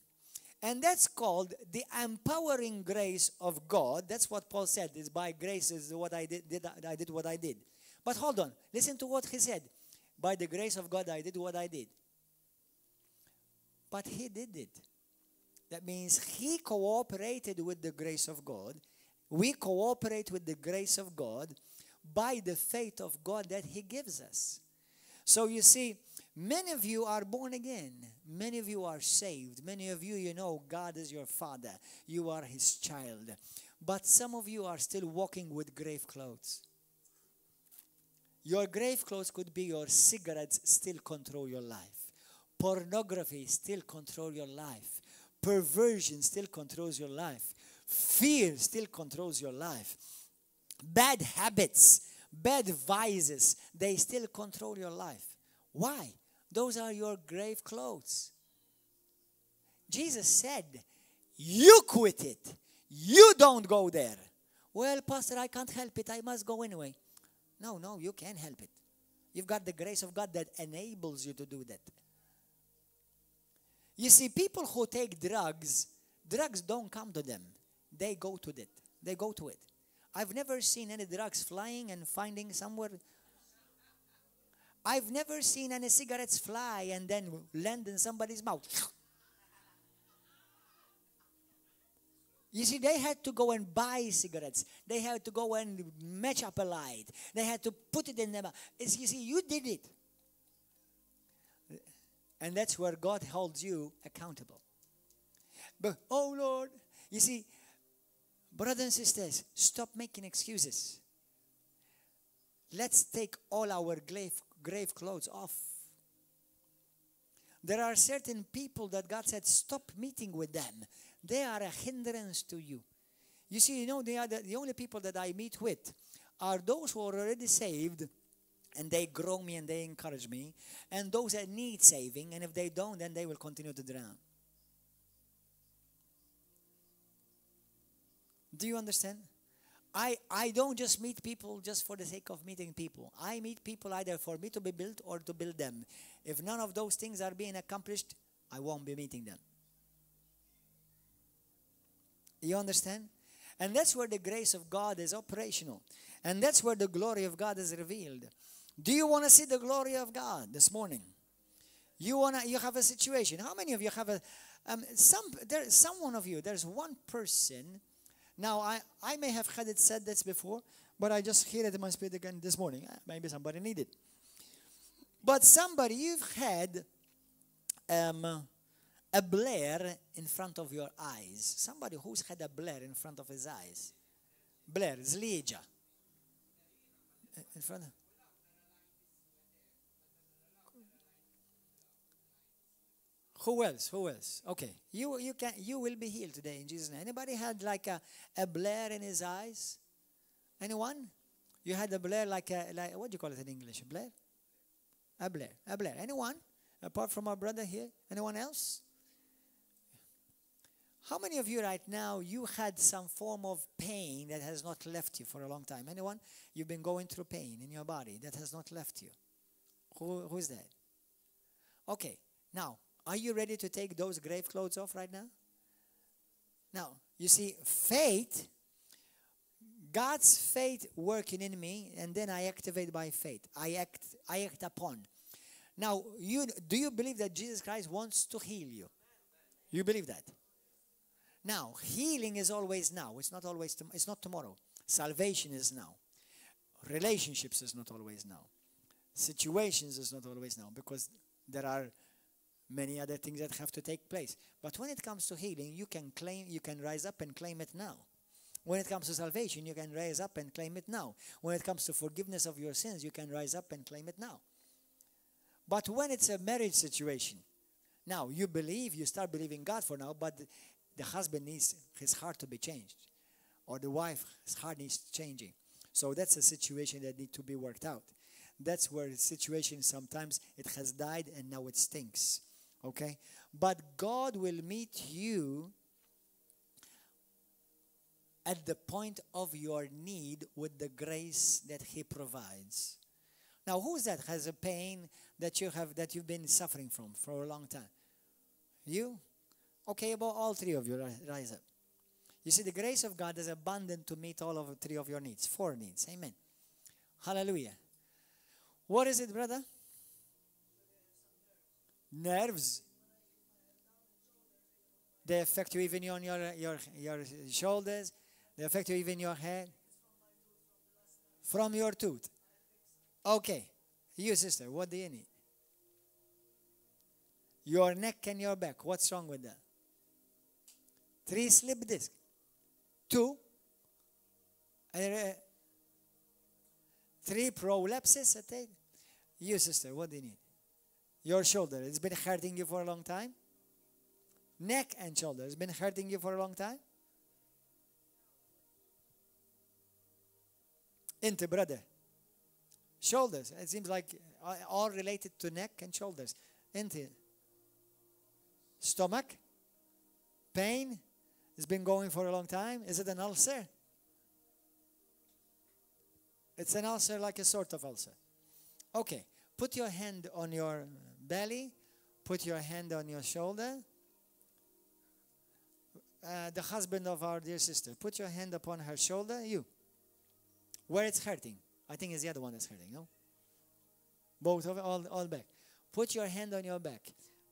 And that's called the empowering grace of God. That's what Paul said, is by grace is what I did what I did. But hold on, listen to what he said. By the grace of God I did what I did. But he did it. That means he cooperated with the grace of God. We cooperate with the grace of God. by the faith of God that He gives us. So you see, many of you are born again. Many of you are saved. Many of you, you know God is your Father. You are His child. But some of you are still walking with grave clothes. Your grave clothes could be your cigarettes still control your life. Pornography still control your life. Perversion still controls your life. Fear still controls your life. Bad habits, bad vices, they still control your life. Why? Those are your grave clothes. Jesus said, you quit it. You don't go there. Well, Pastor, I can't help it. I must go anyway. No, you can't help it. You've got the grace of God that enables you to do that. You see, people who take drugs don't come to them. They go to it. They go to it. I've never seen any drugs flying and finding somewhere. I've never seen any cigarettes fly and then land in somebody's mouth. You see, they had to go and buy cigarettes. They had to go and match up a light. They had to put it in their mouth. You see, you did it. And that's where God holds you accountable. But, oh Lord, you see, brothers and sisters, stop making excuses. Let's take all our grave clothes off. There are certain people that God said, stop meeting with them. They are a hindrance to you. You see, you know, they are the only people that I meet with are those who are already saved, and they grow me and they encourage me, and those that need saving, and if they don't, then they will continue to drown. Do you understand? I don't just meet people just for the sake of meeting people. I meet people either for me to be built or to build them. If none of those things are being accomplished, I won't be meeting them. You understand? And that's where the grace of God is operational. And that's where the glory of God is revealed. Do you want to see the glory of God this morning? You have a situation. How many of you have there's one person. Now, I may have had it said this before, but I just hear it in my spirit again this morning. Maybe somebody needed. But somebody, you've had a blare in front of your eyes. Somebody who's had a blare in front of his eyes. Blare, zlieġa. In front of... Who else? Okay. You will be healed today in Jesus' name. Anybody had like a blare in his eyes? Anyone? You had a blare like what do you call it in English? A blare? A blare. Anyone? Apart from our brother here? Anyone else? How many of you right now, you had some form of pain that has not left you for a long time? Anyone? You've been going through pain in your body that has not left you. Who is that? Okay. Now, are you ready to take those grave clothes off right now? Now, you see, faith, God's faith working in me, and then I activate by faith. I act upon. Now, do you believe that Jesus Christ wants to heal you? You believe that? Now, healing is always now. It's not always. It's not tomorrow. Salvation is now. Relationships is not always now. Situations is not always now, because there are many other things that have to take place. But when it comes to healing, you can rise up and claim it now. When it comes to salvation, you can rise up and claim it now. When it comes to forgiveness of your sins, you can rise up and claim it now. But when it's a marriage situation, now you start believing God for now, but the husband needs his heart to be changed, or the wife's heart needs changing. So that's a situation that needs to be worked out. That's where the situation sometimes it has died and now it stinks. Okay? But God will meet you at the point of your need with the grace that He provides. Now, who's that has a pain that you've been suffering from for a long time? You? Okay, about all three of you, rise up. You see, the grace of God is abundant to meet all of the three of your needs. 4 needs. Amen. Hallelujah. What is it, brother? Nerves. They affect you even on your shoulders. They affect you even your head. from your tooth. Okay. You, sister, what do you need? Your neck and your back. What's wrong with that? 3 slip disc. 2. 3 prolapses. You, sister, what do you need? Your shoulder. It's been hurting you for a long time? Neck and shoulder. It's been hurting you for a long time? Into, brother. Shoulders. It seems like all related to neck and shoulders. Into. Stomach. Pain. It's been going for a long time. Is it an ulcer? It's an ulcer, like a sort of ulcer. Okay. Put your hand on your belly. Put your hand on your shoulder. The husband of our dear sister. Put your hand upon her shoulder. You. Where it's hurting. I think it's the other one that's hurting, no? Both of it, all back. Put your hand on your back.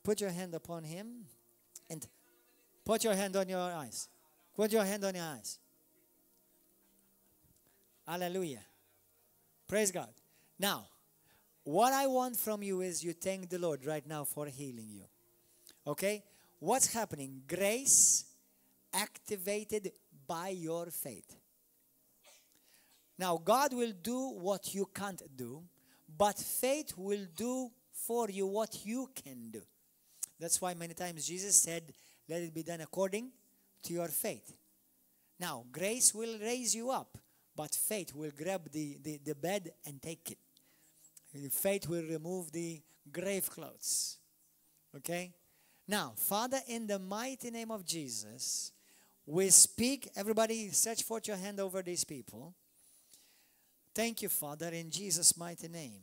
Put your hand upon him. And put your hand on your eyes. Put your hand on your eyes. Hallelujah. Praise God. Now, what I want from you is you thank the Lord right now for healing you. Okay? What's happening? Grace activated by your faith. Now, God will do what you can't do, but faith will do for you what you can do. That's why many times Jesus said, let it be done according to your faith. Now, grace will raise you up, but faith will grab the bed and take it. Faith will remove the grave clothes. Okay? Now, Father, in the mighty name of Jesus, we speak. Everybody, stretch forth your hand over these people. Thank you, Father, in Jesus' mighty name.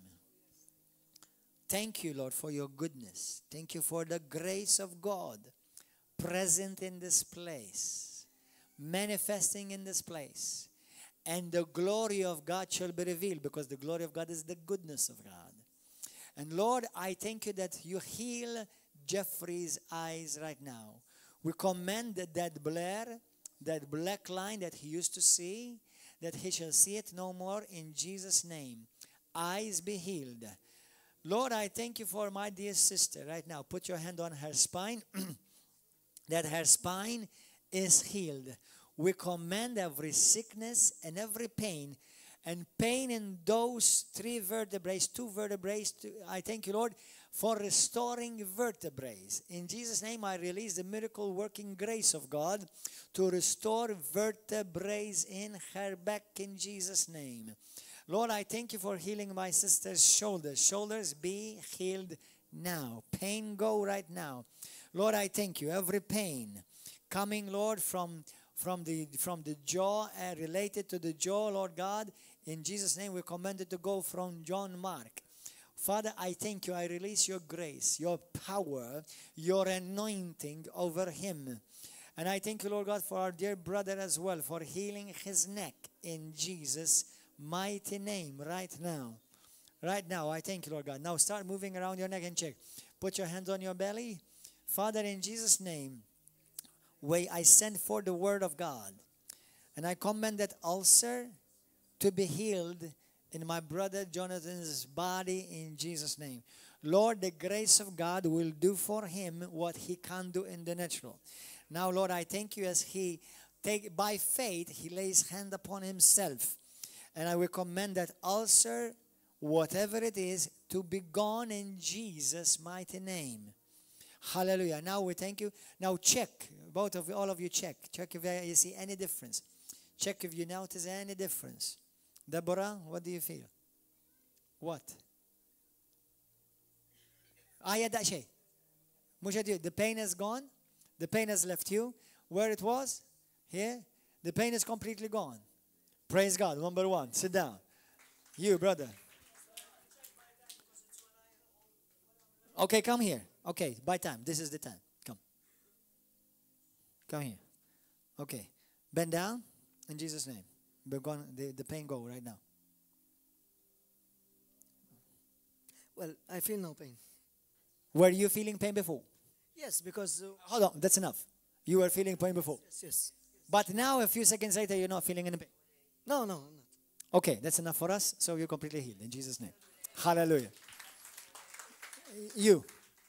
Thank you, Lord, for your goodness. Thank you for the grace of God present in this place, manifesting in this place. And the glory of God shall be revealed, because the glory of God is the goodness of God. And Lord, I thank you that you heal Jeffrey's eyes right now. We command that blur, that black line that he used to see, that he shall see it no more in Jesus' name. Eyes be healed. Lord, I thank you for my dear sister right now. Put your hand on her spine, that her spine is healed. We command every sickness and every pain, and pain in those 3 vertebrae, 2 vertebrae. I thank you, Lord, for restoring vertebrae. In Jesus' name, I release the miracle working grace of God to restore vertebrae in her back in Jesus' name. Lord, I thank you for healing my sister's shoulders. Shoulders be healed now. Pain go right now. Lord, I thank you. Every pain coming, Lord, from the jaw, related to the jaw, Lord God, in Jesus' name, we command it to go from John Mark. Father, I thank you. I release your grace, your power, your anointing over him. And I thank you, Lord God, for our dear brother as well, for healing his neck in Jesus' mighty name right now. Right now, I thank you, Lord God. Now start moving around your neck and check. Put your hands on your belly. Father, in Jesus' name, I send forth the word of God. And I command that ulcer to be healed in my brother Jonathan's body in Jesus' name. Lord, the grace of God will do for him what he can't do in the natural. Now, Lord, I thank you as by faith, he lays hand upon himself. And I will command that ulcer, whatever it is, to be gone in Jesus' mighty name. Hallelujah. Now we thank you. Now check, all of you check. Check if you see any difference. Check if you notice any difference. Deborah, what do you feel? What? Yeah, that shay. The pain is gone. The pain has left you. Where it was? Here. The pain is completely gone. Praise God. Number 1. Sit down. You, brother. Okay, come here. Okay, by time. This is the time. Come. Come here. Okay. Bend down in Jesus' name. The pain go right now. Well, I feel no pain. Were you feeling pain before? Yes, because... hold on, that's enough. You were feeling pain before. Yes. But now, a few seconds later, you're not feeling any pain. No, I'm not. Okay, that's enough for us. So you're completely healed in Jesus' name. Hallelujah. You,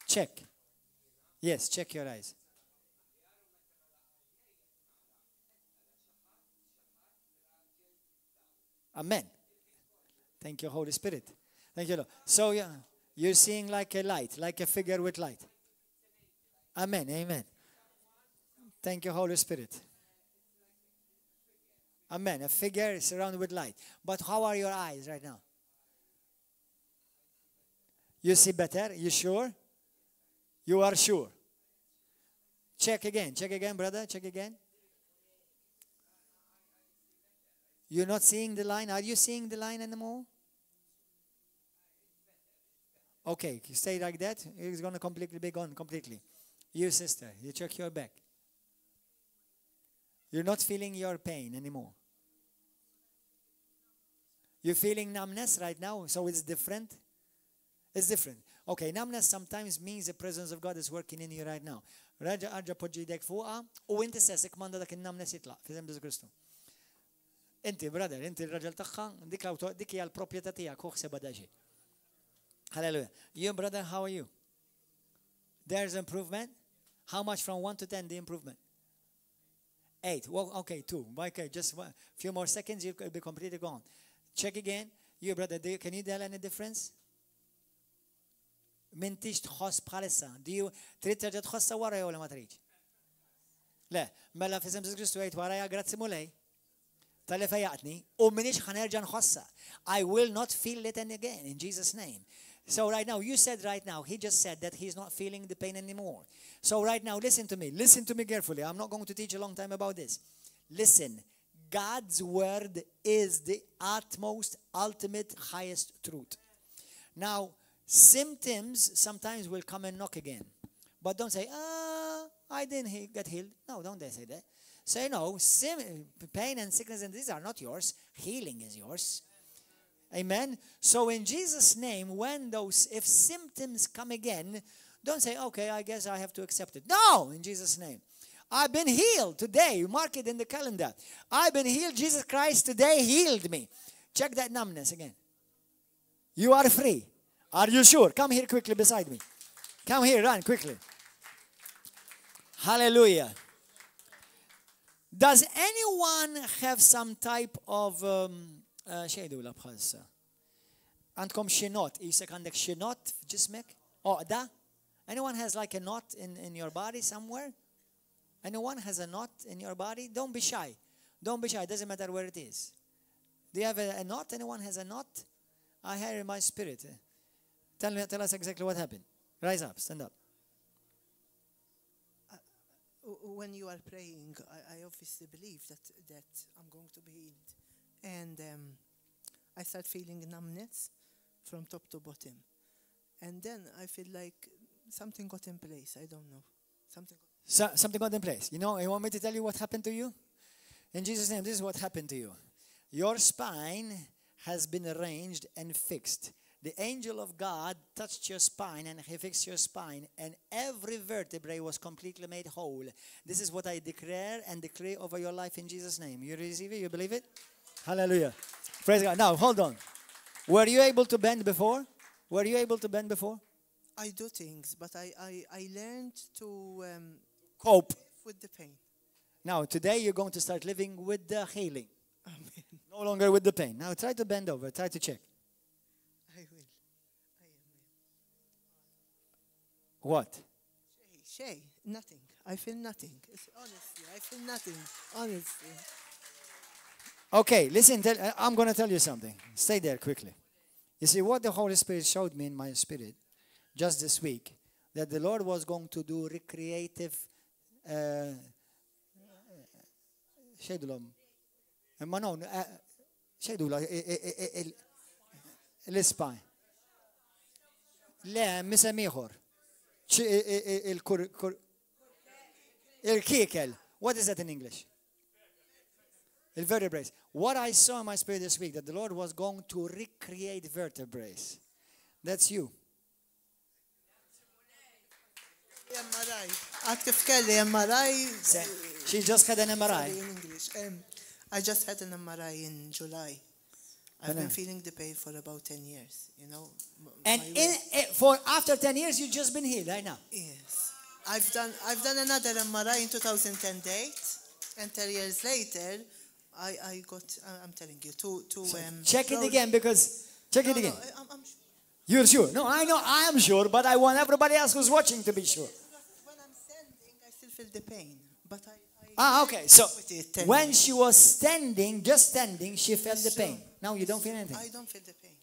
check. Yes, check your eyes. Amen. Thank you, Holy Spirit. Thank you, Lord. So you're seeing like a light, like a figure with light. Amen. Amen. Thank you, Holy Spirit. Amen. A figure surrounded with light. But how are your eyes right now? You see better? You sure? You are sure? Check again. Check again, brother. Check again. You're not seeing the line? Are you seeing the line anymore? Okay, stay like that. It's going to completely be gone completely. You, sister, you check your back. You're not feeling your pain anymore. You're feeling numbness right now, so it's different. It's different. Okay, numbness sometimes means the presence of God is working in you right now. Raġa arġa poġġi dek fuqa u inti sessek manda dak il-numbness jitlaq. Fizem Jesu Kristu. Inti, brother, inti l-raġel tagħha, dik hija l-proprjetà tiegħek u ħsebha daġi. Hallelujah. You, brother, how are you? There's improvement. How much from 1 to 10 the improvement? 8. Well, okay, 2. Okay, just a few more seconds, you'll be completely gone. Check again. You, brother, can you tell any difference? Mintix tħoss bħalissa. Trid terġa' tħossa wara jew ma tridx? Le, mela f'isem Jesu Kristu jgħid warajja grazzi mulej tal-li fejjaqtni u minix ħanerġa' nħossa. I will not feel it again in Jesus' name. So right now, you said right now, he just said that he's not feeling the pain anymore. So right now, listen to me carefully. I'm not going to teach a long time about this. Listen, God's word is the utmost, ultimate, highest truth. Now, symptoms sometimes will come and knock again. But don't say, I didn't get healed. No, don't say that. Say, no, pain and sickness and these are not yours. Healing is yours. Amen. So in Jesus' name, if symptoms come again, don't say, okay, I guess I have to accept it. No, in Jesus' name. I've been healed today. Mark it in the calendar. I've been healed. Jesus Christ today healed me. Check that numbness again. You are free. Are you sure? Come here quickly beside me. Come here, run quickly. Hallelujah. Does anyone have some type of xejdu la bħalsa? Għandkom xi knot, isek għandek xi knot f'ġismek? Oqda? Anyone has like a knot in your body somewhere? Anyone has a knot in your body? Don't be shy. Don't be shy. It doesn't matter where it is. Do you have a knot? Anyone has a knot? I hear in my spirit. Tell us exactly what happened. Rise up, stand up. When you are praying, I obviously believe that I'm going to be healed. And I start feeling numbness from top to bottom. And then I feel like something got in place. I don't know. Something got in place. You know, you want me to tell you what happened to you? In Jesus' name, this is what happened to you. Your spine has been arranged and fixed. The angel of God touched your spine and he fixed your spine and every vertebrae was completely made whole. This is what I declare and decree over your life in Jesus' name. You receive it? You believe it? Hallelujah. Praise God. Now, hold on. Were you able to bend before? Were you able to bend before? I do things, but I learned to cope with the pain. Now, today you're going to start living with the healing. Amen. No longer with the pain. Now, try to bend over. Try to check. I will. What? Shay, nothing. I feel nothing. Honestly, I feel nothing. Honestly. Okay, listen, I'm going to tell you something. Stay there quickly. You see, what the Holy Spirit showed me in my spirit just this week, that the Lord was going to do recreative l-spine. Le, misemiħor. Il-kiekel. What is that in English? Vertebrae. What I saw in my spirit this week, that the Lord was going to recreate vertebrae. That's you. Active Kelly, MRI. She just had an MRI. In English. I just had an MRI in July. I've been feeling the pain for about 10 years, you know. And for after 10 years, you've just been healed, right now? Yes. I've done another MRI in 2010 date, and 10 years later, I got, I'm telling you, two check it again, because, check it again. No, I'm sure. You're sure? No, I know I am sure, but I want everybody else who's watching to be sure. When I'm standing, I still feel the pain, but okay. So when she was standing, just standing, she felt the pain. Now you don't feel anything. I don't feel the pain.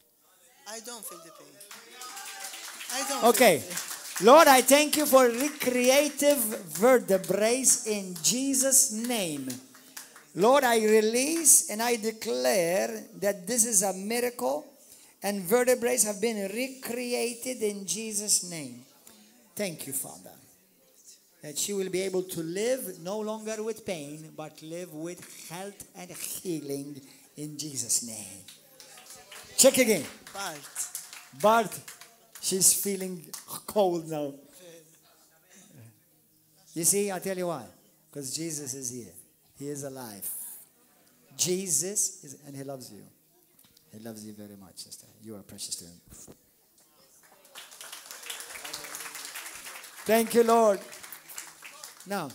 I don't feel the pain. I don't. Okay. Lord, I thank you for recreative vertebrae in Jesus' name. Lord, I release and I declare that this is a miracle and vertebrae have been recreated in Jesus' name. Thank you, Father. That she will be able to live no longer with pain, but live with health and healing in Jesus' name. Check again. Bart, she's feeling cold now. You see, I'll tell you why. Because Jesus is here. He is alive. Jesus is, and he loves you. He loves you very much, sister. You are precious to him. Thank you, Lord. Now,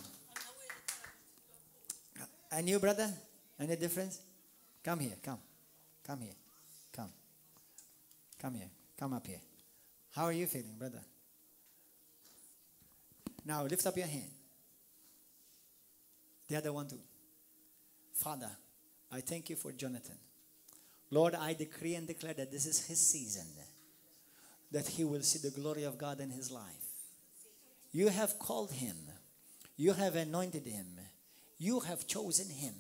and you, brother? Any difference? Come here, come. Come here. Come. Come here. Come up here. How are you feeling, brother? Now, lift up your hand. The other one too. Father, I thank you for Jonathan. Lord, I decree and declare that this is his season, that he will see the glory of God in his life. You have called him. You have anointed him. You have chosen him.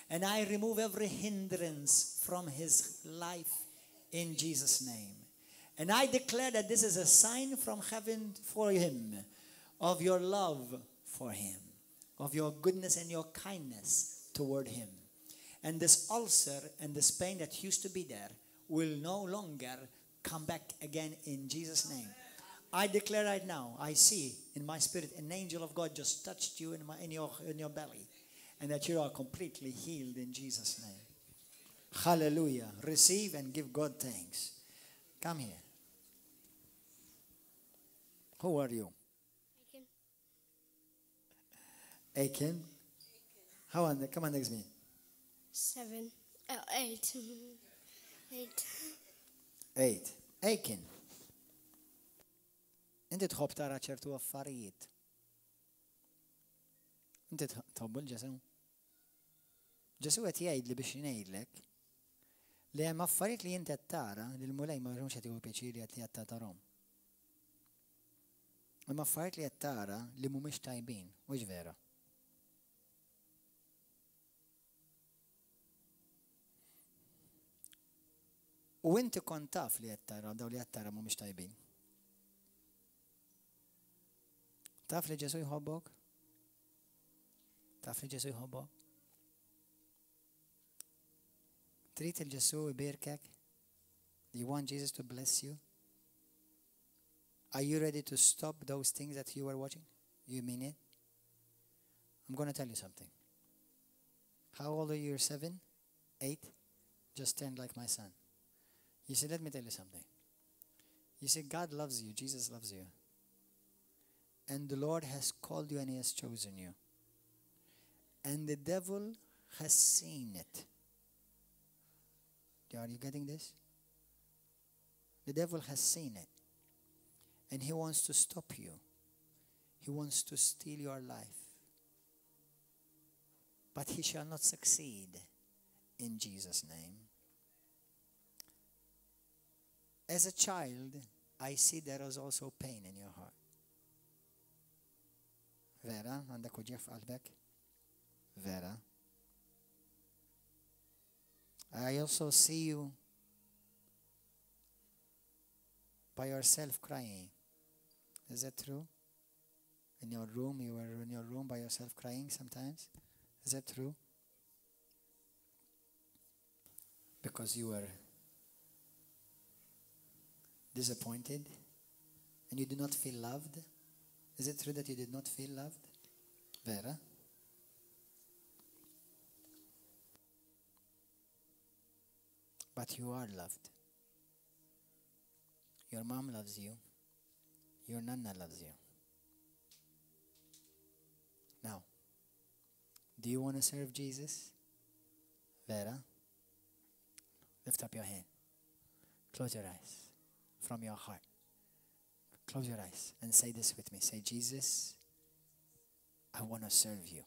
And I remove every hindrance from his life in Jesus' name. And I declare that this is a sign from heaven for him of your love for him, of your goodness and your kindness toward him. And this ulcer and this pain that used to be there will no longer come back again in Jesus' name. I declare right now, I see in my spirit an angel of God just touched you in your belly, and that you are completely healed in Jesus' name. Hallelujah. Receive and give God thanks. Come here. Who are you? Aiken. How on? Come on, next me. 8. 8. Aiken. Inti tħobb tara ċertu affarijiet. Inti tħobbu l-ġesu? Ġesu qed jgħidli biex ngħidlek li hemm affarijiet li inti qed tara li l-mulej ma jrumx qed jieħu pjaċir li qed tarahom. Hemm affarijiet li qed tara li mhumiex tajbin, mhux vera. U inti kont taf li qed tara dawn li qed tara mhumiex tajbin. Taf li Ġesu jħobbok? Taf li Ġesu jħobbok? Trid il-Ġesu jbierkek? Do you want Jesus to bless you? Are you ready to stop those things that you were watching? You mean it? I'm going to tell you something. How old are you? You're 7? 8? Just turned like my son. You see, let me tell you something. You see, God loves you. Jesus loves you. And the Lord has called you and he has chosen you. And the devil has seen it. Are you getting this? The devil has seen it. And he wants to stop you. He wants to steal your life. But he shall not succeed in Jesus' name. As a child, I see there is also pain in your heart. Vera, għandek uġieħ f'qalbek? Vera. I also see you by yourself crying. Is that true? In your room, you were in your room by yourself crying sometimes? Is that true? Because you were disappointed and you do not feel loved? Is it true that you did not feel loved? Vera? But you are loved. Your mom loves you. Your nana loves you. Now, do you want to serve Jesus? Vera, lift up your hand. Close your eyes from your heart. Close your eyes and say this with me. Say, Jesus, I want to serve you.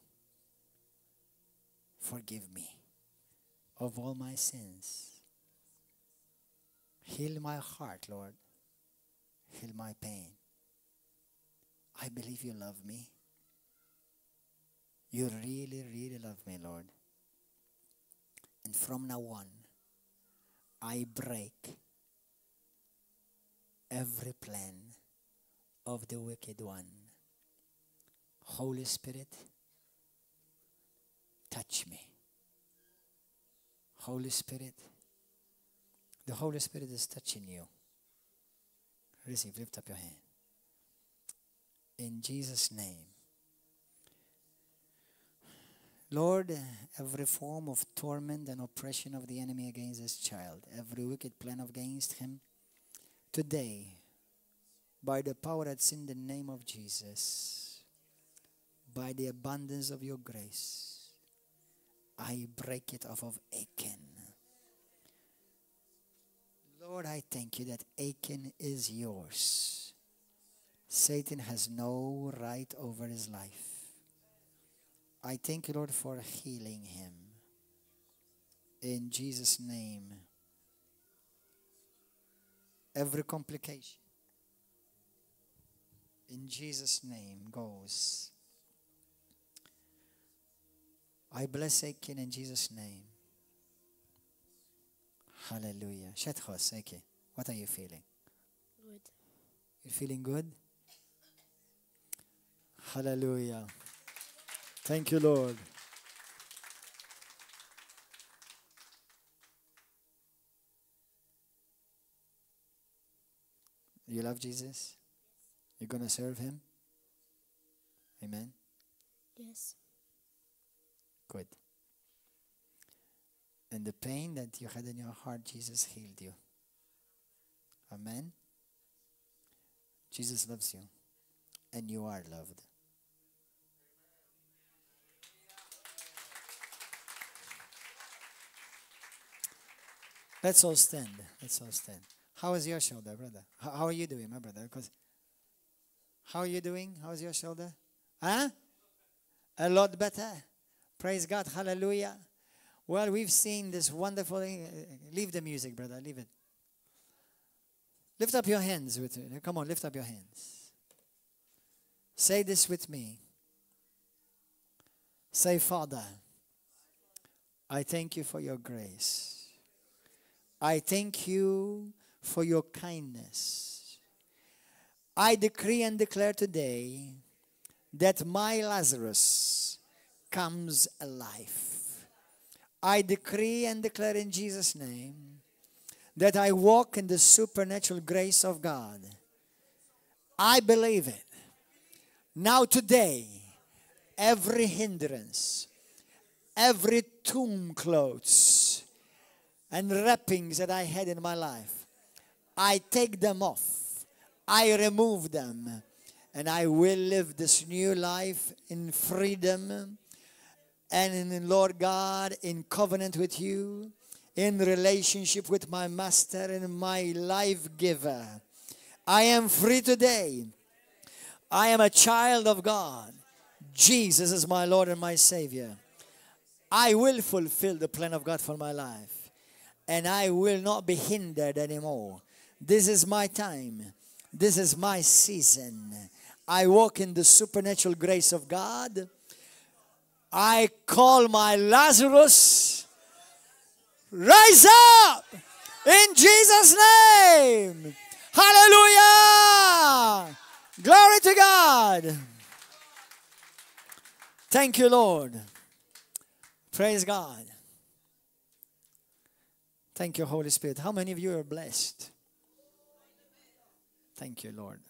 Forgive me of all my sins. Heal my heart, Lord. Heal my pain. I believe you love me. You really, really love me, Lord. And from now on, I break every plan of the wicked one. Holy Spirit, touch me. Holy Spirit, the Holy Spirit is touching you. Receive, lift up your hand. In Jesus' name. Lord, every form of torment and oppression of the enemy against this child, every wicked plan against him, today, by the power that's in the name of Jesus, by the abundance of your grace, I break it off of Achan. Lord, I thank you that Achan is yours. Satan has no right over his life. I thank you, Lord, for healing him. In Jesus' name. Every complication, in Jesus' name, goes. I bless Achan in Jesus' name. Hallelujah. Shetchos, Achan, what are you feeling? Good. You're feeling good? Hallelujah. Thank you, Lord. You love Jesus? You're going to serve him? Amen? Yes. Good. And the pain that you had in your heart, Jesus healed you. Amen? Jesus loves you. And you are loved. Let's all stand. Let's all stand. How is your shoulder, brother? How are you doing, my brother? How are you doing? How's your shoulder? Huh? A lot better. Praise God. Hallelujah. Well, we've seen this wonderful thing. Leave the music, brother. Leave it. Lift up your hands with me. Come on, lift up your hands. Say this with me. Say, Father, I thank you for your grace. I thank you for your kindness. I decree and declare today that my Lazarus comes alive. I decree and declare in Jesus' name that I walk in the supernatural grace of God. I believe it. Now today, every hindrance, every tomb clothes and wrappings that I had in my life, I take them off. I remove them. And I will live this new life in freedom and in, Lord God, in covenant with you, in relationship with my Master and my life giver. I am free today. I am a child of God. Jesus is my Lord and my Savior. I will fulfill the plan of God for my life. And I will not be hindered anymore. This is my time. This is my season. I walk in the supernatural grace of God. I call my Lazarus, rise up in Jesus' name. Hallelujah. Glory to God. Thank you, Lord. Praise God. Thank you, Holy Spirit. How many of you are blessed? Thank you, Lord.